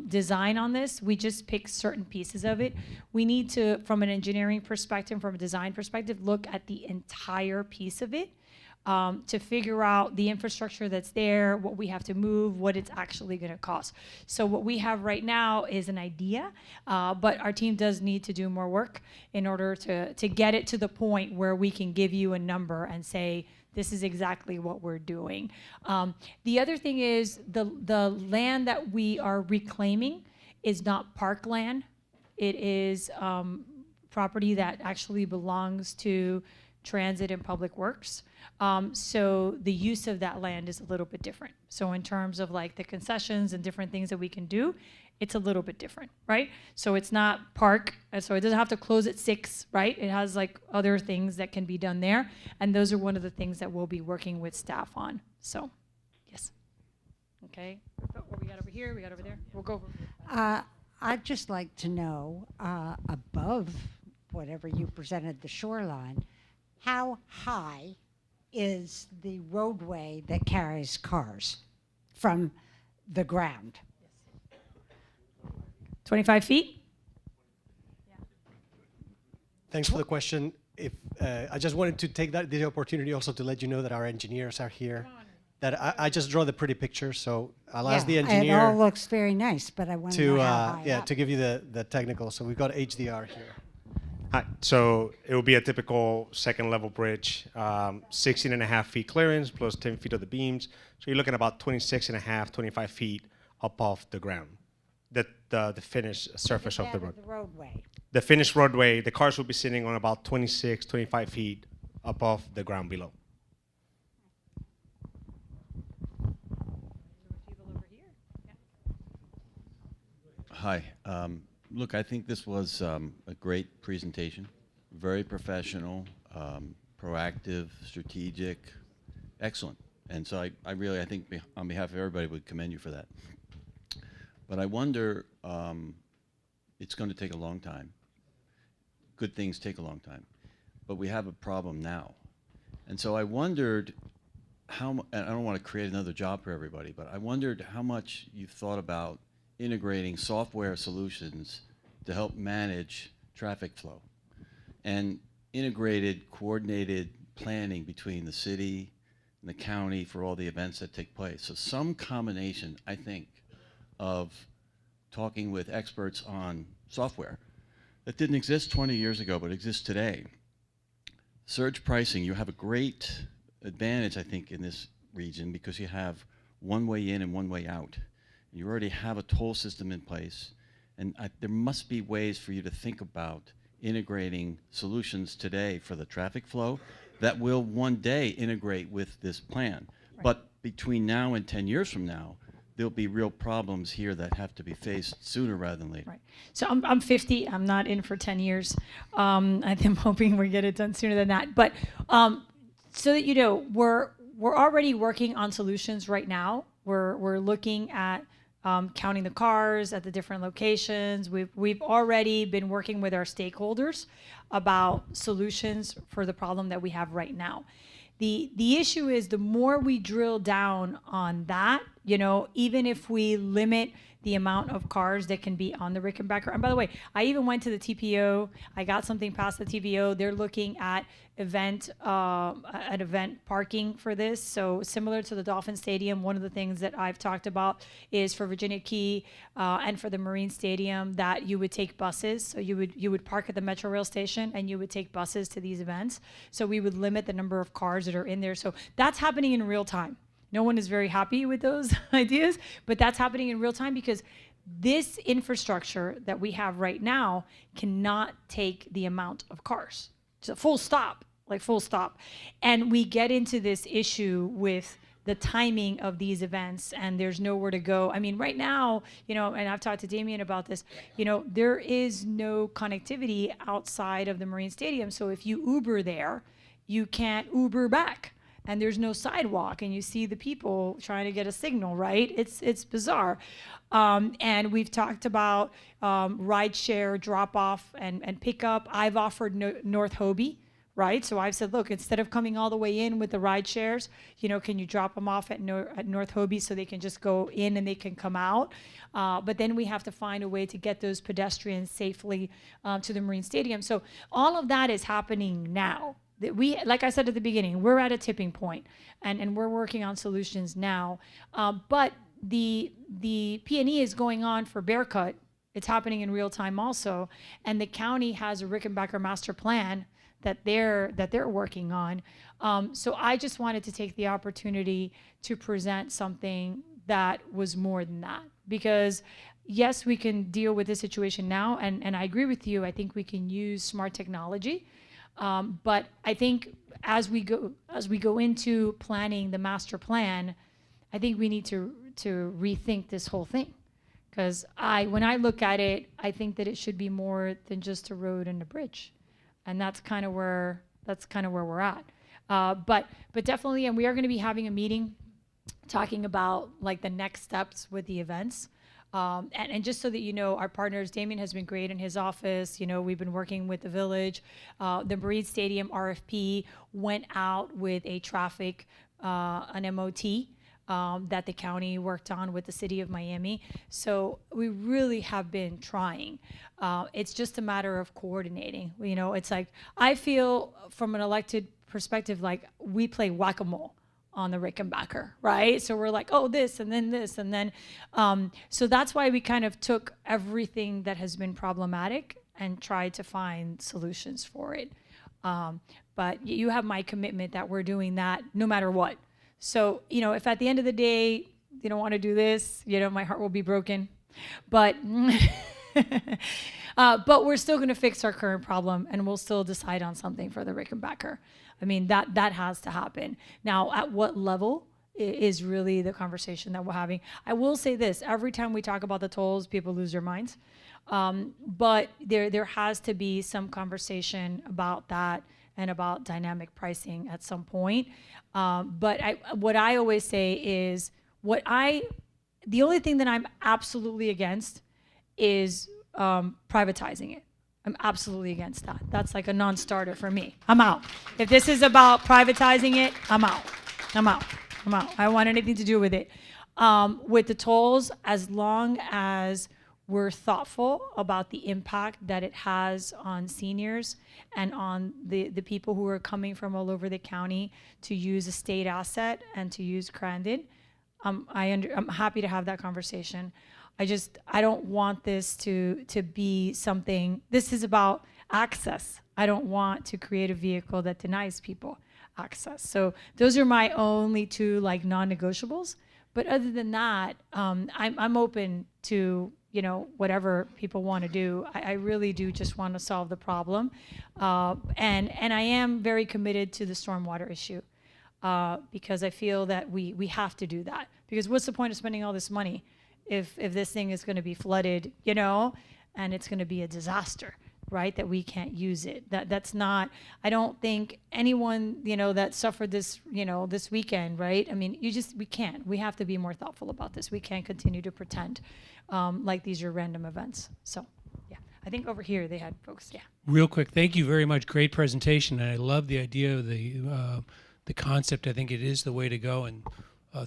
design on this. We just pick certain pieces of it. We need to, from an engineering perspective, from a design perspective, look at the entire piece of it. To figure out the infrastructure that's there, what we have to move, what it's actually going to cost. So what we have right now is an idea, but our team does need to do more work in order to get it to the point where we can give you a number and say, this is exactly what we're doing. The other thing is the land that we are reclaiming is not park land. It is property that actually belongs to Transit and Public Works. So the use of that land is a little bit different. So in terms of like the concessions and different things that we can do, it's a little bit different, right? So it's not park, so it doesn't have to close at 6, right? It has like other things that can be done there. And those are one of the things that we'll be working with staff on. So, yes. Okay, what we got over here, we got over there. We'll go over. I'd just like to know, above whatever you presented, the shoreline, how high is the roadway that carries cars from the ground? 25 feet? Thanks for the question. I just wanted to take the opportunity also to let you know that our engineers are here, that I just draw the pretty picture, so I'll ask the It all engineer looks very nice, but I want to to know how high yeah up. to give you the technical. So we've got HDR here. Hi. So it will be a typical second level bridge, 16.5 feet clearance plus 10 feet of the beams. So you're looking at about 26.5, 25 feet up off the ground. The finished surface of the road. The roadway. The finished roadway, the cars will be sitting on about 26, 25 feet up off the ground below. Hi. Look, I think this was a great presentation, very professional, proactive, strategic, excellent. And so I really, I think on behalf of everybody, would commend you for that. But I wonder, it's going to take a long time. Good things take a long time. But we have a problem now. And so I wondered and I don't want to create another job for everybody, but I wondered how much you've thought about integrating software solutions to help manage traffic flow and integrated, coordinated planning between the city and the county for all the events that take place. So some combination, I think, of talking with experts on software that didn't exist 20 years ago but exists today. Surge pricing, you have a great advantage, I think, in this region because you have one way in and one way out. You already have a toll system in place, and there must be ways for you to think about integrating solutions today for the traffic flow that will one day integrate with this plan. Right. But between now and 10 years from now, there'll be real problems here that have to be faced sooner rather than later. Right. So I'm 50. I'm not in for 10 years. I'm hoping we get it done sooner than that. But so that you know, we're already working on solutions right now. We're looking at counting the cars at the different locations. We've already been working with our stakeholders about solutions for the problem that we have right now. The issue is the more we drill down on that, you know, even if we limit the amount of cars that can be on the Rickenbacker. And by the way, I even went to the TPO. I got something past the TPO. They're looking at event parking for this. So similar to the Dolphin Stadium, one of the things that I've talked about is for Virginia Key and for the Marine Stadium that you would take buses. So you would park at the Metro Rail station and you would take buses to these events. So we would limit the number of cars that are in there. So that's happening in real time. No one is very happy with those ideas, but that's happening in real time because this infrastructure that we have right now cannot take the amount of cars. So full stop, like full stop. And we get into this issue with the timing of these events and there's nowhere to go. I mean, right now, you know, and I've talked to Damien about this, you know, there is no connectivity outside of the Marine Stadium. So if you Uber there, you can't Uber back. And there's no sidewalk, and you see the people trying to get a signal, right? It's bizarre. And we've talked about rideshare drop-off and pickup. I've offered North Hobie, right? So I've said, look, instead of coming all the way in with the ride shares, you know, can you drop them off at North Hobie so they can just go in and they can come out? But then we have to find a way to get those pedestrians safely to the Marine Stadium. So all of that is happening now. We, like I said at the beginning, we're at a tipping point, and we're working on solutions now. But the P&E is going on for Bearcut. It's happening in real time also, and the county has a Rickenbacker master plan that they're working on. So I just wanted to take the opportunity to present something that was more than that, because yes, we can deal with this situation now, and I agree with you. I think we can use smart technology. But I think as we go into planning the master plan, I think we need to rethink this whole thing. Because when I look at it, I think that it should be more than just a road and a bridge, and that's kind of where we're at. But definitely, and we are going to be having a meeting talking about like the next steps with the events. And just so that you know, our partners, Damien has been great in his office. You know, we've been working with the village. The Marine Stadium RFP went out with a traffic, an MOT that the county worked on with the city of Miami. So we really have been trying. It's just a matter of coordinating. You know, it's like, I feel from an elected perspective, like we play whack-a-mole on the Rickenbacker, right? So we're like, oh, this, and then, so that's why we kind of took everything that has been problematic and tried to find solutions for it. But you have my commitment that we're doing that no matter what. So, if at the end of the day, you don't want to do this, my heart will be broken. But, but we're still going to fix our current problem, and we'll still decide on something for the Rickenbacker. I mean, that has to happen. Now, at what level is really the conversation that we're having. I will say this, every time we talk about the tolls, people lose their minds. But there has to be some conversation about that and about dynamic pricing at some point. But what I always say is, the only thing that I'm absolutely against is privatizing it. I'm absolutely against that. That's like a non-starter for me. I'm out. If this is about privatizing it, I'm out. I'm out. I'm out. I don't want anything to do with it. With the tolls, as long as we're thoughtful about the impact that it has on seniors and on the people who are coming from all over the county to use a state asset and to use Crandon, I'm happy to have that conversation. I don't want this to be something, this is about access. I don't want to create a vehicle that denies people access. So those are my only two non-negotiables. But other than that, I'm open to whatever people want to do. I really do just want to solve the problem, and I am very committed to the stormwater issue because I feel that we have to do that. Because what's the point of spending all this money if this thing is going to be flooded, and it's going to be a disaster, right? That we can't use it. That's not. I don't think anyone that suffered this this weekend, right? I mean, we can't. We have to be more thoughtful about this. We can't continue to pretend like these are random events. So, yeah, I think over here they had folks. Yeah. Real quick, thank you very much. Great presentation, and I love the idea of the concept. I think it is the way to go, and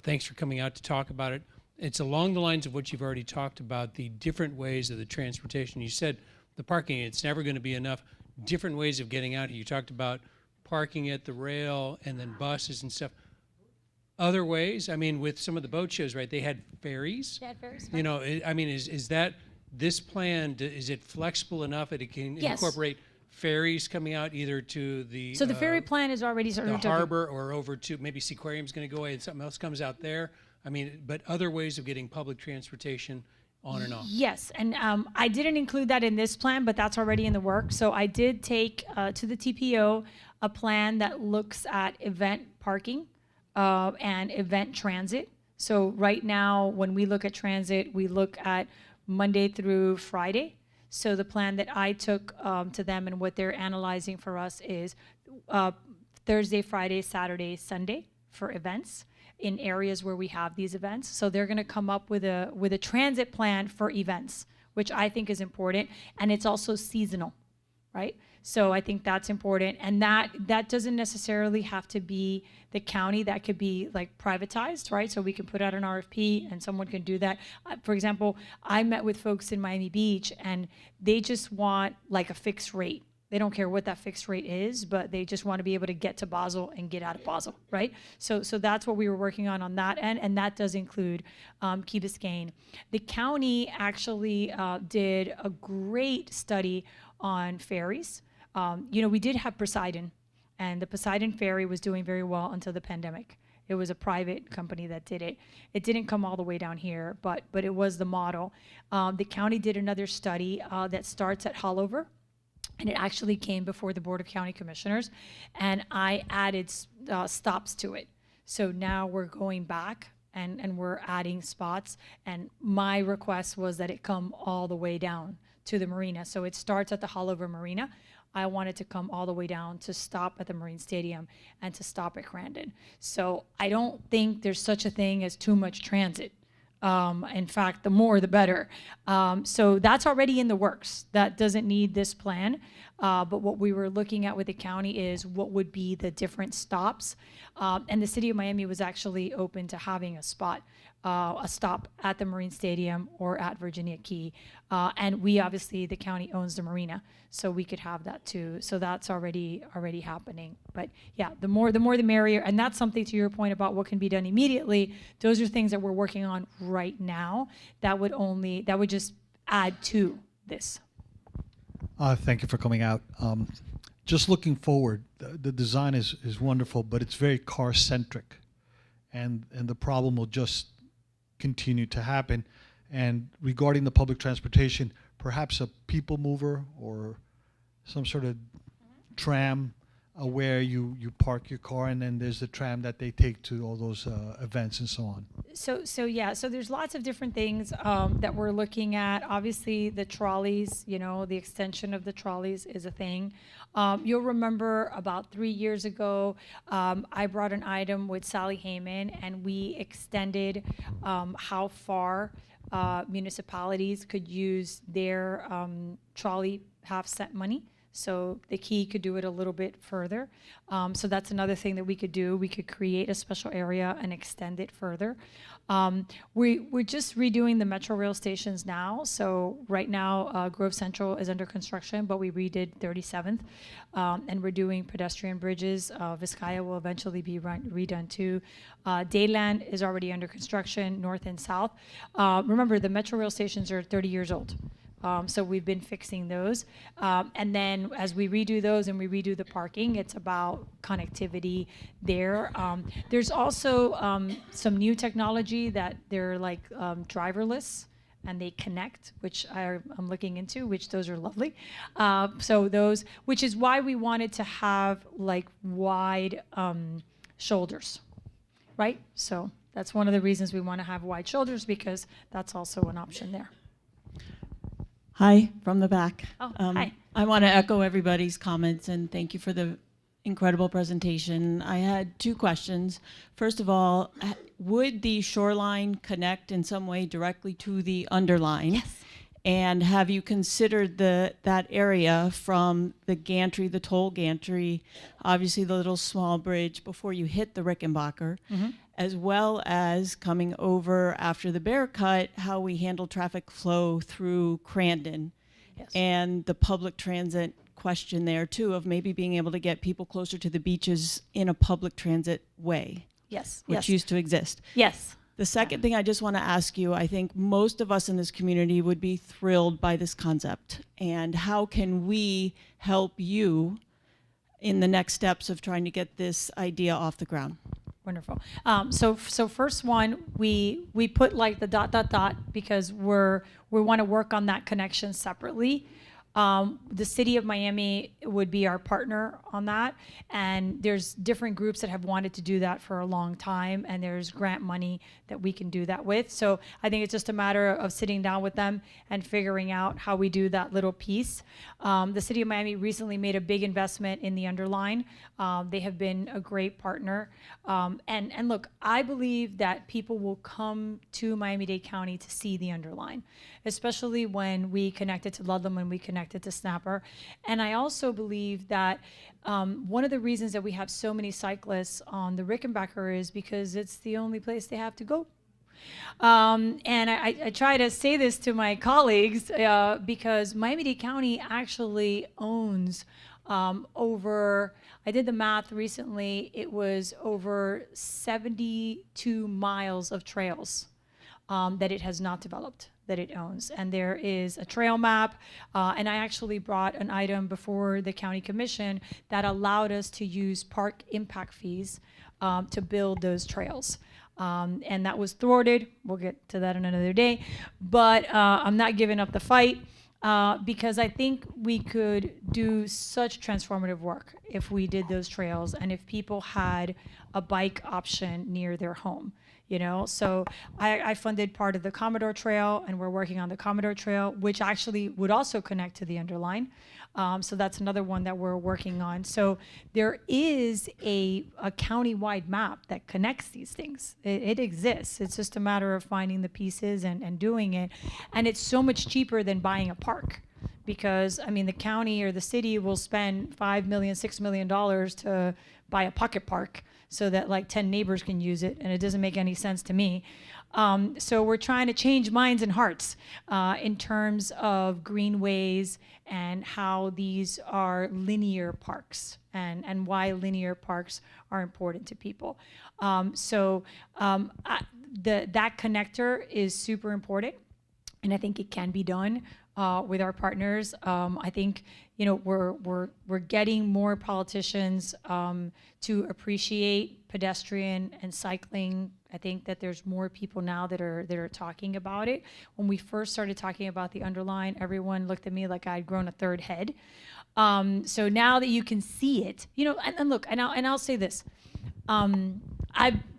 thanks for coming out to talk about it. It's along the lines of what you've already talked about, the different ways of the transportation. You said the parking, it's never going to be enough. Different ways of getting out here. You talked about parking at the rail and then buses and stuff. Other ways, I mean, with some of the boat shows, right, they had ferries. They had ferries. I mean, is that this plan, is it flexible enough that it can incorporate ferries coming out either to the... So the ferry plan is already sort of... The harbor or over to, maybe Seaquarium's going to go away and something else comes out there. I mean, but other ways of getting public transportation on and off. Yes, and I didn't include that in this plan, but that's already in the works. So I did take to the TPO a plan that looks at event parking and event transit. So right now, when we look at transit, we look at Monday through Friday. So the plan that I took to them and what they're analyzing for us is Thursday, Friday, Saturday, Sunday for events in areas where we have these events. So they're going to come up with a transit plan for events, which I think is important, and it's also seasonal, right? So I think that's important, and that doesn't necessarily have to be the county. That could be like privatized, right? So we can put out an RFP and someone can do that. For example, I met with folks in Miami Beach, and they just want like a fixed rate. They don't care what that fixed rate is, but they just want to be able to get to Basel and get out of Basel, right? So that's what we were working on that end, and that does include Key Biscayne. The county actually did a great study on ferries. We did have Poseidon, and the Poseidon ferry was doing very well until the pandemic. It was a private company that did it. It didn't come all the way down here, but it was the model. The county did another study that starts at Hollover, and it actually came before the Board of County Commissioners, and I added stops to it. So now we're going back and we're adding spots, and my request was that it come all the way down to the marina. So it starts at the Hollover Marina. I wanted to come all the way down to stop at the Marine Stadium and to stop at Crandon. So I don't think there's such a thing as too much transit. In fact, the more, the better. So that's already in the works. That doesn't need this plan. But what we were looking at with the county is what would be the different stops. And the city of Miami was actually open to having a spot a stop at the Marine Stadium or at Virginia Key. And we obviously, the county owns the marina, so we could have that too. So that's already happening. But yeah, the more the merrier. And that's something, to your point about what can be done immediately. Those are things that we're working on right now that would just add to this. Thank you for coming out. Just looking forward, the design is wonderful, but it's very car-centric, and the problem will just continue to happen. And regarding the public transportation, perhaps a people mover or some sort of tram where you park your car and then there's the tram that they take to all those events and so on. So there's lots of different things that we're looking at. Obviously, the trolleys, the extension of the trolleys is a thing. You'll remember about 3 years ago, I brought an item with Sally Heyman, and we extended how far municipalities could use their trolley half-cent money. So the Key could do it a little bit further. So that's another thing that we could do. We could create a special area and extend it further. We're just redoing the Metro Rail stations now. So right now, Grove Central is under construction, but we redid 37th. And we're doing pedestrian bridges. Vizcaya will eventually be redone too. Dayland is already under construction, north and south. Remember, the Metro Rail stations are 30 years old. So we've been fixing those. And then as we redo those and we redo the parking, it's about connectivity there. There's also some new technology that they're like driverless, and they connect, which I'm looking into, which those are lovely. So those, which is why we wanted to have like wide shoulders, right? So that's one of the reasons we want to have wide shoulders, because that's also an option there. Hi, from the back. Oh, hi. I want to echo everybody's comments and thank you for the incredible presentation. I had 2 questions. First of all, would the shoreline connect in some way directly to the underline? Yes. And have you considered that area from the gantry, the toll gantry, obviously the little small bridge before you hit the Rickenbacker, as well as coming over after the Bear Cut, how we handle traffic flow through Crandon? Yes. And the public transit question there too, of maybe being able to get people closer to the beaches in a public transit way, Yes. which used to exist. Yes. The second thing I just want to ask you, I think most of us in this community would be thrilled by this concept. And how can we help you in the next steps of trying to get this idea off the ground? Wonderful. So first one, we put like the ... because we want to work on that connection separately. The city of Miami would be our partner on that, and there's different groups that have wanted to do that for a long time, and there's grant money that we can do that with. So I think it's just a matter of sitting down with them and figuring out how we do that little piece. The city of Miami recently made a big investment in the underline. They have been a great partner. And look, I believe that people will come to Miami-Dade County to see the underline, especially when we connect it to Ludlam, when we connect it to Snapper. And I also believe that one of the reasons that we have so many cyclists on the Rickenbacker is because it's the only place they have to go. And I try to say this to my colleagues because Miami-Dade County actually owns over, I did the math recently, it was over 72 miles of trails that it has not developed, that it owns. And there is a trail map, and I actually brought an item before the county commission that allowed us to use park impact fees to build those trails. And that was thwarted. We'll get to that in another day. But I'm not giving up the fight because I think we could do such transformative work if we did those trails and if people had a bike option near their home. You know, so I funded part of the Commodore Trail, and we're working on the Commodore Trail, which actually would also connect to the underline. So that's another one that we're working on. So there is a county-wide map that connects these things. It exists. It's just a matter of finding the pieces and doing it. And it's so much cheaper than buying a park. Because, I mean, the county or the city will spend $5 million, $6 million to buy a pocket park so that like 10 neighbors can use it, and it doesn't make any sense to me. So we're trying to change minds and hearts in terms of greenways and how these are linear parks and why linear parks are important to people. That connector is super important, and I think it can be done with our partners. I think we're getting more politicians to appreciate pedestrian and cycling. I think that there's more people now that are talking about it. When we first started talking about the underline, everyone looked at me like I'd grown a third head. So now that you can see it, and look, and I'll say this. I'm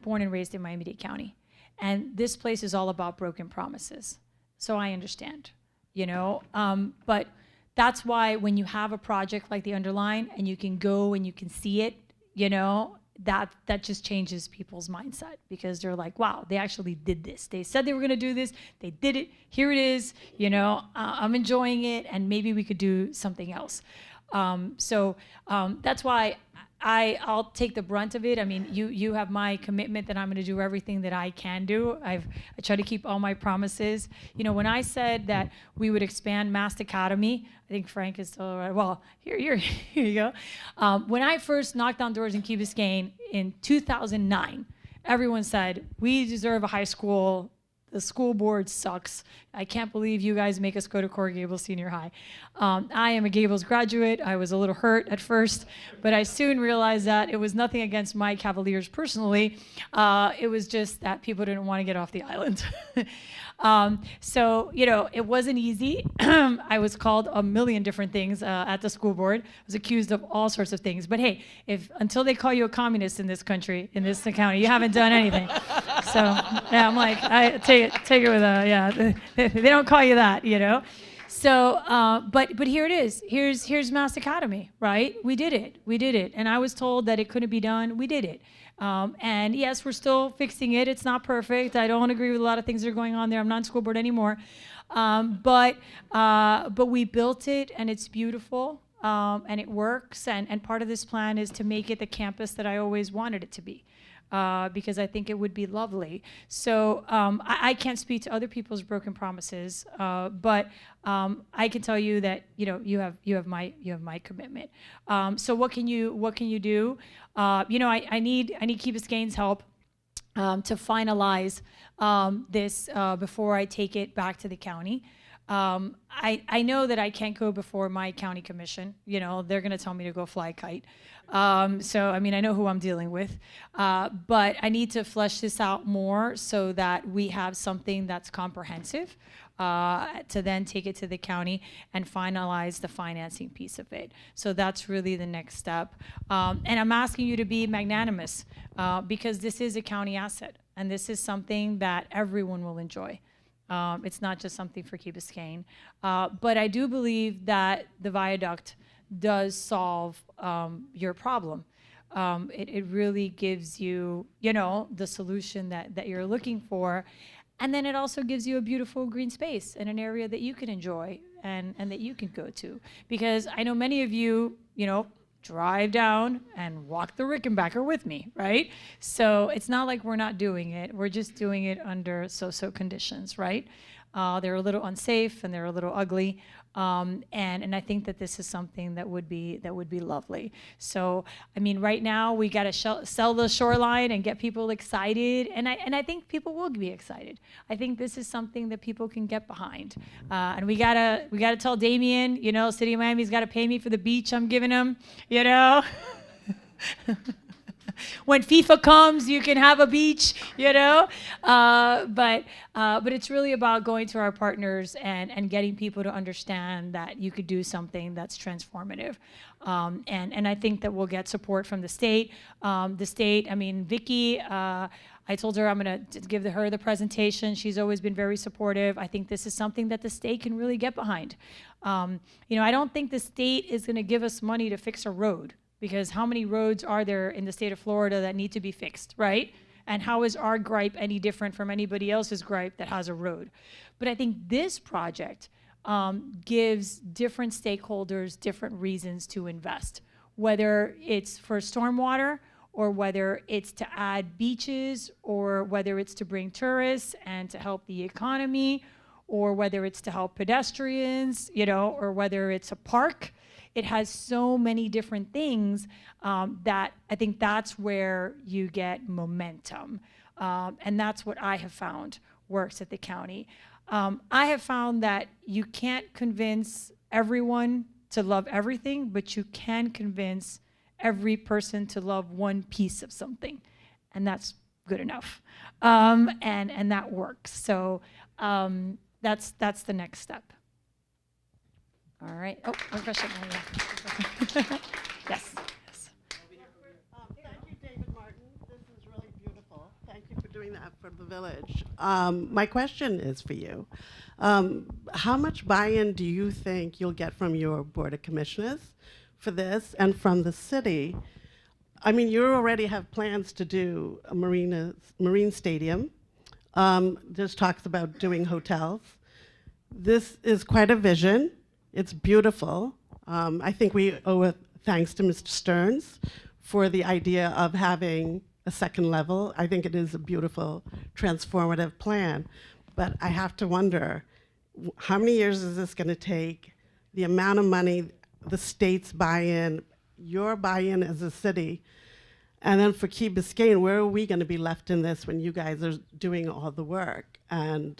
born and raised in Miami-Dade County, and this place is all about broken promises. So I understand, but that's why when you have a project like the underline and you can go and you can see it, that just changes people's mindset, because they're like, wow, they actually did this. They said they were going to do this. They did it. Here it is. I'm enjoying it, and maybe we could do something else. That's why I'll take the brunt of it. I mean, you have my commitment that I'm going to do everything that I can do. I try to keep all my promises. When I said that we would expand Mast Academy, I think Frank is still right. Well, here you go. When I first knocked on doors in Key Biscayne in 2009, everyone said, we deserve a high school. The school board sucks. I can't believe you guys make us go to Coral Gables Senior High. I am a Gables graduate. I was a little hurt at first, but I soon realized that it was nothing against my Cavaliers personally. It was just that people didn't want to get off the island. It wasn't easy. I was called a million different things at the school board. I was accused of all sorts of things. But hey, until they call you a communist in this country, in this county, you haven't done anything. So yeah, I'm like, I take it with a They don't call you that, So, but here it is. Here's Mast Academy, right? We did it. And I was told that it couldn't be done. We did it. And yes, we're still fixing it. It's not perfect. I don't agree with a lot of things that are going on there. I'm not on school board anymore. But we built it, and it's beautiful, and it works. And part of this plan is to make it the campus that I always wanted it to be. Because I think it would be lovely. So I can't speak to other people's broken promises, but I can tell you that you have my commitment. So what can you do? I need Key Biscayne's help to finalize this before I take it back to the county. I know that I can't go before my county commission. They're going to tell me to go fly a kite. I know who I'm dealing with. But I need to flesh this out more so that we have something that's comprehensive to then take it to the county and finalize the financing piece of it. So that's really the next step. And I'm asking you to be magnanimous because this is a county asset, and this is something that everyone will enjoy. It's not just something for Key Biscayne. But I do believe that the viaduct does solve your problem. It really gives you, the solution that you're looking for. And then it also gives you a beautiful green space and an area that you can enjoy and that you can go to. Because I know many of you, drive down and walk the Rickenbacker with me, right? So it's not like we're not doing it. We're just doing it under so-so conditions, right? They're a little unsafe and they're a little ugly. And I think that this is something that would be lovely. So, right now we got to sell the shoreline and get people excited. And I think people will be excited. I think this is something that people can get behind. And we gotta tell Damien, City of Miami's got to pay me for the beach I'm giving him, When FIFA comes, you can have a beach, But it's really about going to our partners and getting people to understand that you could do something that's transformative. And I think that we'll get support from the state. Vicky, I told her I'm going to give her the presentation. She's always been very supportive. I think this is something that the state can really get behind. I don't think the state is going to give us money to fix a road. Because how many roads are there in the state of Florida that need to be fixed, right? And how is our gripe any different from anybody else's gripe that has a road? But I think this project gives different stakeholders different reasons to invest, whether it's for stormwater or whether it's to add beaches, or whether it's to bring tourists and to help the economy, or whether it's to help pedestrians, or whether it's a park. It has so many different things that I think that's where you get momentum. And that's what I have found works at the county. I have found that you can't convince everyone to love everything, but you can convince every person to love one piece of something. And that's good enough. And that works. So that's the next step. All right. Oh, one question. Yes. Thank you, David Martin. This is really beautiful. Thank you for doing that for the village. My question is for you. How much buy-in do you think you'll get from your Board of Commissioners for this and from the city? I mean, you already have plans to do a marine stadium. There's talks about doing hotels. This is quite a vision. It's beautiful. I think we owe a thanks to Mr. Stearns for the idea of having a second level. I think it is a beautiful, transformative plan. But I have to wonder, how many years is this going to take? The amount of money, the state's buy-in, your buy-in as a city, and then for Key Biscayne, where are we going to be left in this when you guys are doing all the work? And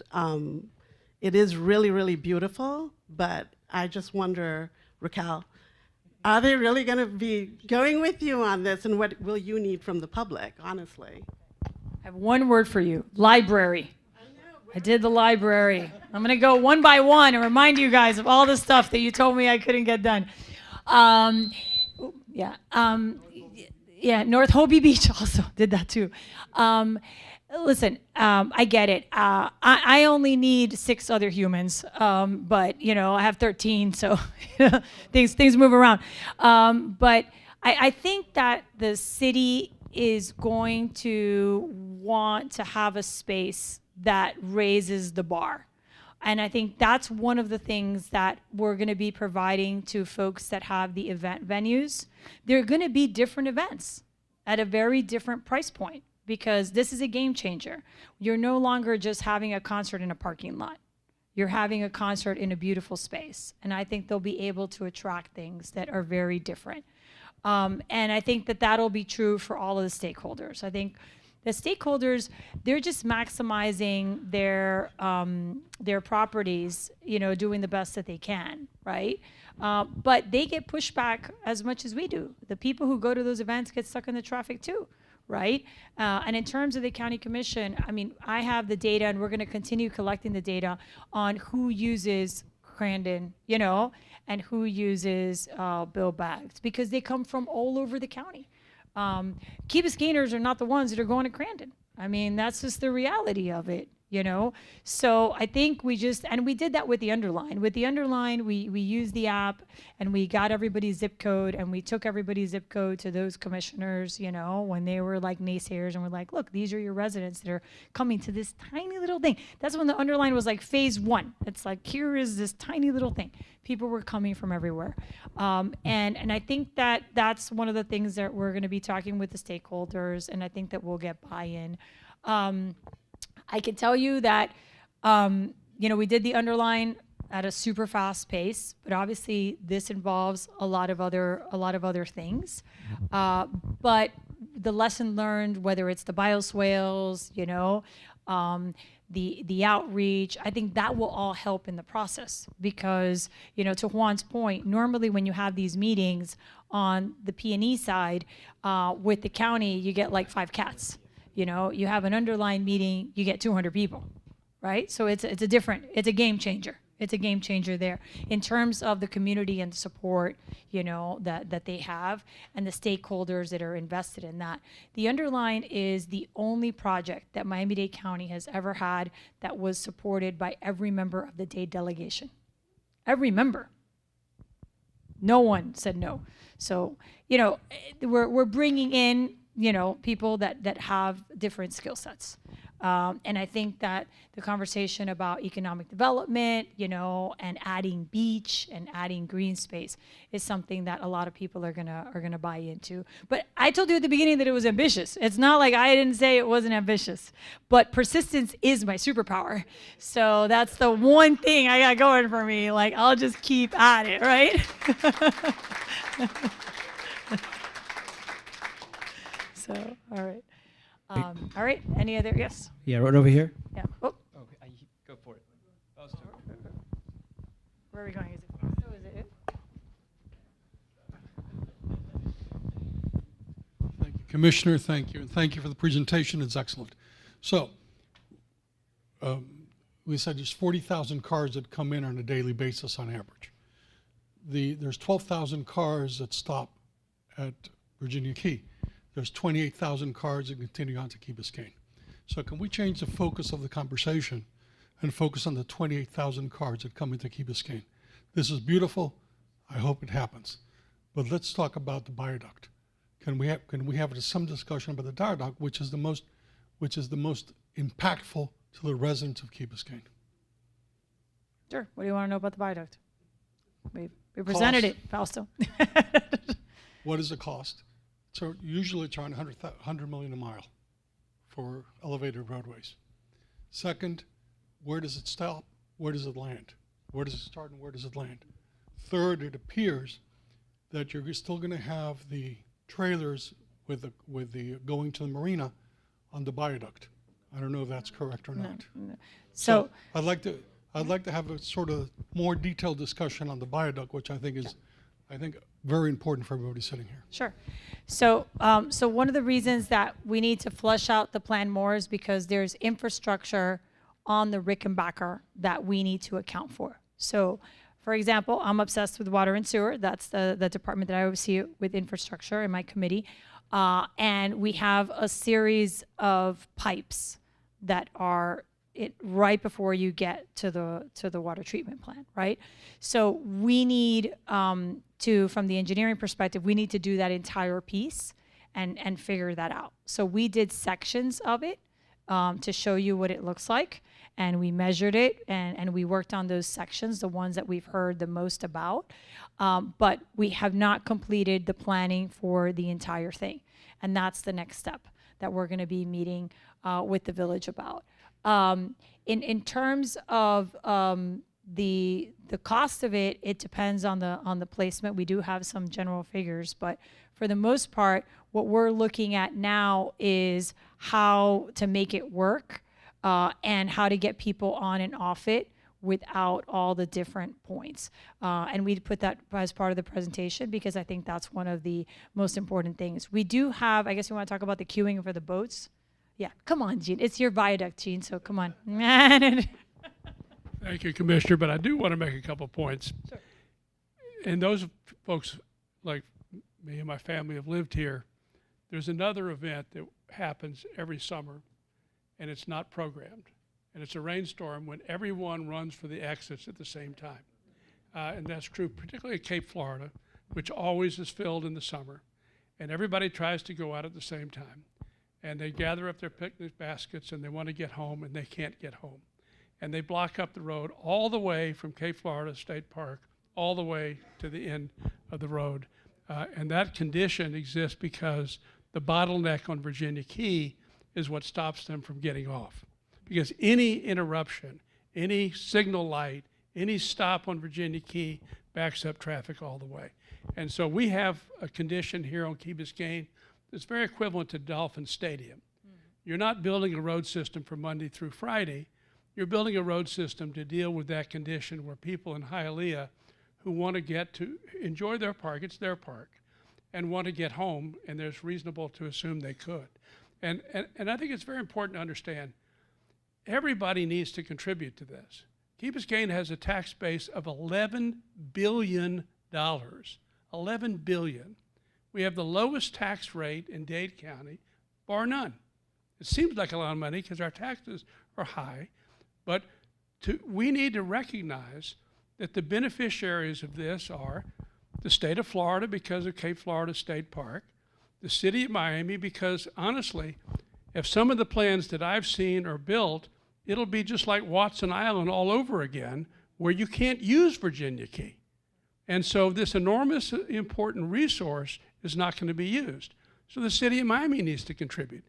it is really, really beautiful, but I just wonder, Raquel, are they really going to be going with you on this, and what will you need from the public, honestly? I have one word for you: library. I did the library. I'm going to go one by one and remind you guys of all the stuff that you told me I couldn't get done. North Hobie Beach also did that too. Listen, I get it. I only need 6 other humans, but I have 13, so things move around. But I think that the city is going to want to have a space that raises the bar. And I think that's one of the things that we're going to be providing to folks that have the event venues. There are going to be different events at a very different price point, because this is a game changer. You're no longer just having a concert in a parking lot. You're having a concert in a beautiful space. And I think they'll be able to attract things that are very different. And I think that that'll be true for all of the stakeholders. I think the stakeholders, they're just maximizing their properties, doing the best that they can, right? But they get pushed back as much as we do. The people who go to those events get stuck in the traffic too, right? And in terms of the county commission, I mean, I have the data, and we're going to continue collecting the data on who uses Crandon, and who uses Bill Baggs, because they come from all over the county. Key Biscayners are not the ones that are going to Crandon. I mean, that's just the reality of it, So I think we did that with the Underline. With the Underline, we used the app, and we got everybody's zip code, and we took everybody's zip code to those commissioners, when they were like naysayers, and we're like, look, these are your residents that are coming to this tiny little thing. That's when the Underline was like phase 1. It's like, here is this tiny little thing. People were coming from everywhere. And I think that that's one of the things that we're going to be talking with the stakeholders, and I think that we'll get buy-in. I can tell you that, we did the Underline at a super fast pace, but obviously this involves a lot of other things. But the lesson learned, whether it's the bioswales, the outreach, I think that will all help in the process, because, to Juan's point, normally when you have these meetings on the P&E side with the county, you get like 5 cats. You have an Underline meeting, you get 200 people, right? So it's a game changer. It's a game changer there in terms of the community and the support, that they have, and the stakeholders that are invested in that. The Underline is the only project that Miami-Dade County has ever had that was supported by every member of the Dade delegation. Every member. No one said no. So, we're bringing in, people that have different skill sets. And I think that the conversation about economic development, and adding beach and adding green space is something that a lot of people are gonna buy into. But I told you at the beginning that it was ambitious. It's not like I didn't say it wasn't ambitious, but persistence is my superpower. So that's the one thing I got going for me. Like, I'll just keep at it, right? So, all right. All right. Any other? Yes. Yeah, right over here. Yeah. Oh. Okay, go for it. Where are we going? Is it? Thank you, Commissioner. Thank you, and thank you for the presentation. It's excellent. So, we said there's 40,000 cars that come in on a daily basis on average. There's 12,000 cars that stop at Virginia Key. There's 28,000 cars that continue on to Key Biscayne. So can we change the focus of the conversation and focus on the 28,000 cars that come into Key Biscayne? This is beautiful. I hope it happens. But let's talk about the viaduct. Can we have some discussion about the viaduct, which is the most impactful to the residents of Key Biscayne? Sure. What do you want to know about the viaduct? We presented it, Fausto. What is the cost? So usually it's around $100 million a mile for elevated roadways. Second, where does it stop? Where does it land? Where does it start and where does it land? Third, it appears that you're still going to have the trailers with the going to the marina on the viaduct. I don't know if that's correct or not. No. So I'd like to have a sort of more detailed discussion on the viaduct, which I think is very important for everybody sitting here. Sure. So one of the reasons that we need to flush out the plan more is because there's infrastructure on the Rickenbacker that we need to account for. So, for example, I'm obsessed with water and sewer. That's the department that I oversee with infrastructure in my committee. And we have a series of pipes that are right before you get to the water treatment plant, right? So we need from the engineering perspective, we need to do that entire piece and figure that out. So we did sections of it to show you what it looks like, and we measured it and we worked on those sections, the ones that we've heard the most about, but we have not completed the planning for the entire thing, and that's the next step that we're going to be meeting with the village about. In terms of the cost of it, it depends on the placement. We do have some general figures, but for the most part, what we're looking at now is how to make it work and how to get people on and off it without all the different points. And we put that as part of the presentation because I think that's one of the most important things. We do have, I guess we want to talk about the queuing for the boats. Yeah, come on, Gene. It's your viaduct, Gene, so come on. Thank you, Commissioner, but I do want to make a couple points. Sure. And those folks like me and my family have lived here. There's another event that happens every summer, and it's not programmed. And it's a rainstorm when everyone runs for the exits at the same time. And that's true particularly at Cape Florida, which always is filled in the summer. And everybody tries to go out at the same time. And they gather up their picnic baskets and they want to get home and they can't get home. And they block up the road all the way from Cape Florida State Park all the way to the end of the road. And that condition exists because the bottleneck on Virginia Key is what stops them from getting off. Because any interruption, any signal light, any stop on Virginia Key backs up traffic all the way. And so we have a condition here on Key Biscayne that's very equivalent to Dolphin Stadium. You're not building a road system for Monday through Friday. You're building a road system to deal with that condition where people in Hialeah who want to get to enjoy their park, it's their park, and want to get home, and there's reasonable to assume they could. And I think it's very important to understand everybody needs to contribute to this. Key Biscayne has a tax base of $11 billion. $11 billion. We have the lowest tax rate in Dade County, bar none. It seems like a lot of money because our taxes are high, but we need to recognize that the beneficiaries of this are the state of Florida because of Cape Florida State Park, the city of Miami because, honestly, if some of the plans that I've seen are built, it'll be just like Watson Island all over again, where you can't use Virginia Key. And so this enormous important resource is not going to be used. So the city of Miami needs to contribute,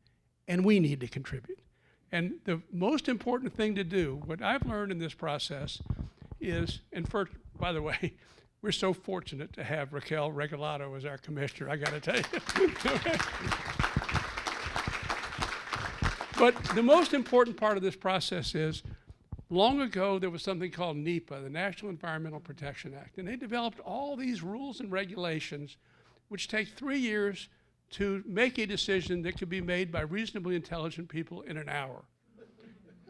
and we need to contribute. And the most important thing to do, what I've learned in this process is, and first, by the way, we're so fortunate to have Raquel Regalado as our commissioner, I got to tell you. But the most important part of this process is, long ago there was something called NEPA, the National Environmental Protection Act, and they developed all these rules and regulations which take 3 years to make a decision that could be made by reasonably intelligent people in an hour.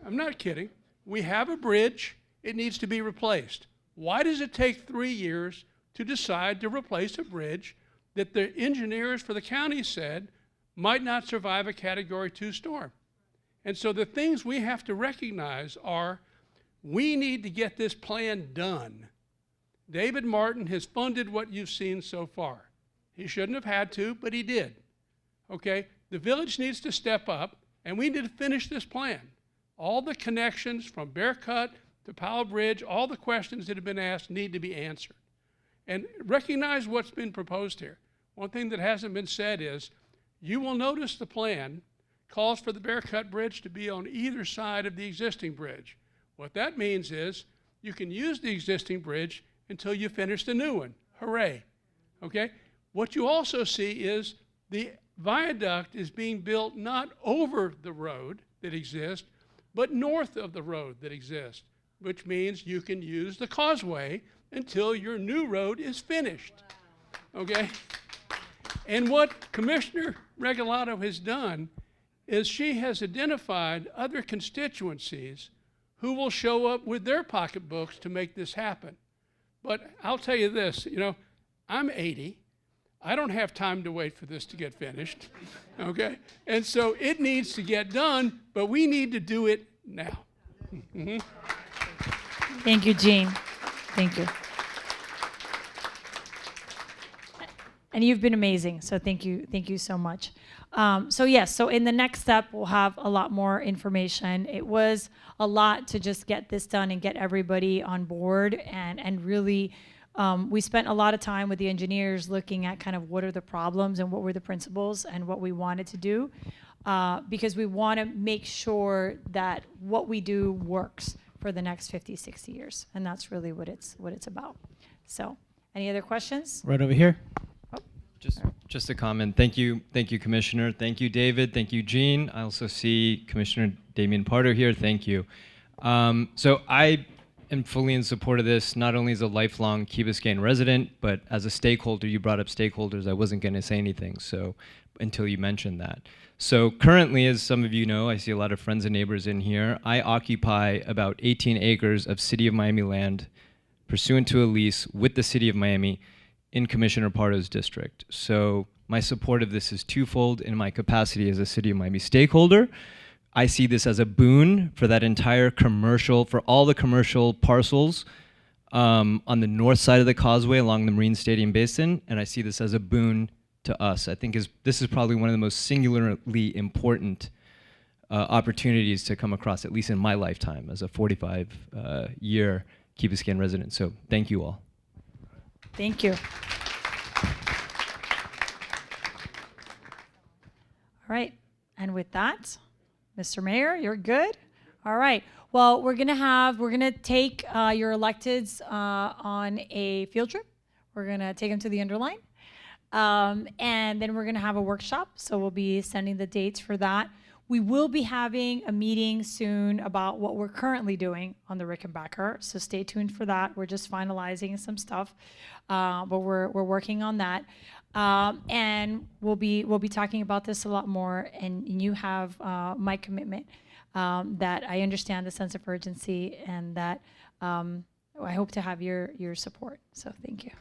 I'm not kidding. We have a bridge, it needs to be replaced. Why does it take 3 years to decide to replace a bridge that the engineers for the county said might not survive a Category 2 storm? And so the things we have to recognize are, we need to get this plan done. David Martin has funded what you've seen so far. He shouldn't have had to, but he did. Okay? The village needs to step up, and we need to finish this plan. All the connections from Bear Cut to Powell Bridge, all the questions that have been asked need to be answered. And recognize what's been proposed here. One thing that hasn't been said is, you will notice the plan calls for the Bear Cut Bridge to be on either side of the existing bridge. What that means is, you can use the existing bridge until you finish the new one. Hooray. Okay? What you also see is the viaduct is being built not over the road that exists, but north of the road that exists, which means you can use the causeway until your new road is finished. Okay? And what Commissioner Regalado has done is she has identified other constituencies who will show up with their pocketbooks to make this happen. But I'll tell you this, you know, I'm 80. I don't have time to wait for this to get finished, okay? And so it needs to get done, but we need to do it now. Mm-hmm. Thank you, Gene. Thank you. And you've been amazing, so thank you so much. So yes, so in the next step, we'll have a lot more information. It was a lot to just get this done and get everybody on board, and really, we spent a lot of time with the engineers looking at kind of what are the problems and what were the principles and what we wanted to do, because we want to make sure that what we do works for the next 50, 60 years, and that's really what it's about. So, any other questions? Right over here. Just a comment. Thank you, Commissioner. Thank you, David. Thank you, Gene. I also see Commissioner Damian Parter here. Thank you. So I am fully in support of this, not only as a lifelong Key Biscayne resident, but as a stakeholder. You brought up stakeholders. I wasn't going to say anything until you mentioned that. So currently, as some of you know, I see a lot of friends and neighbors in here. I occupy about 18 acres of City of Miami land pursuant to a lease with the City of Miami in Commissioner Pardo's district. So my support of this is twofold. In my capacity as a City of Miami stakeholder, I see this as a boon for that entire commercial, for all the commercial parcels on the north side of the causeway along the Marine Stadium Basin, and I see this as a boon to us. I think this is probably one of the most singularly important opportunities to come across, at least in my lifetime as a 45-year Key Biscayne resident. So thank you all. Thank you. All right, and with that, Mr. Mayor, you're good? All right, well, we're gonna take your electeds on a field trip. We're gonna take them to the Underline, and then we're gonna have a workshop, so we'll be sending the dates for that. We will be having a meeting soon about what we're currently doing on the Rickenbacker, so stay tuned for that. We're just finalizing some stuff, but we're working on that, and we'll be talking about this a lot more. And you have my commitment that I understand the sense of urgency, and that I hope to have your support. So thank you.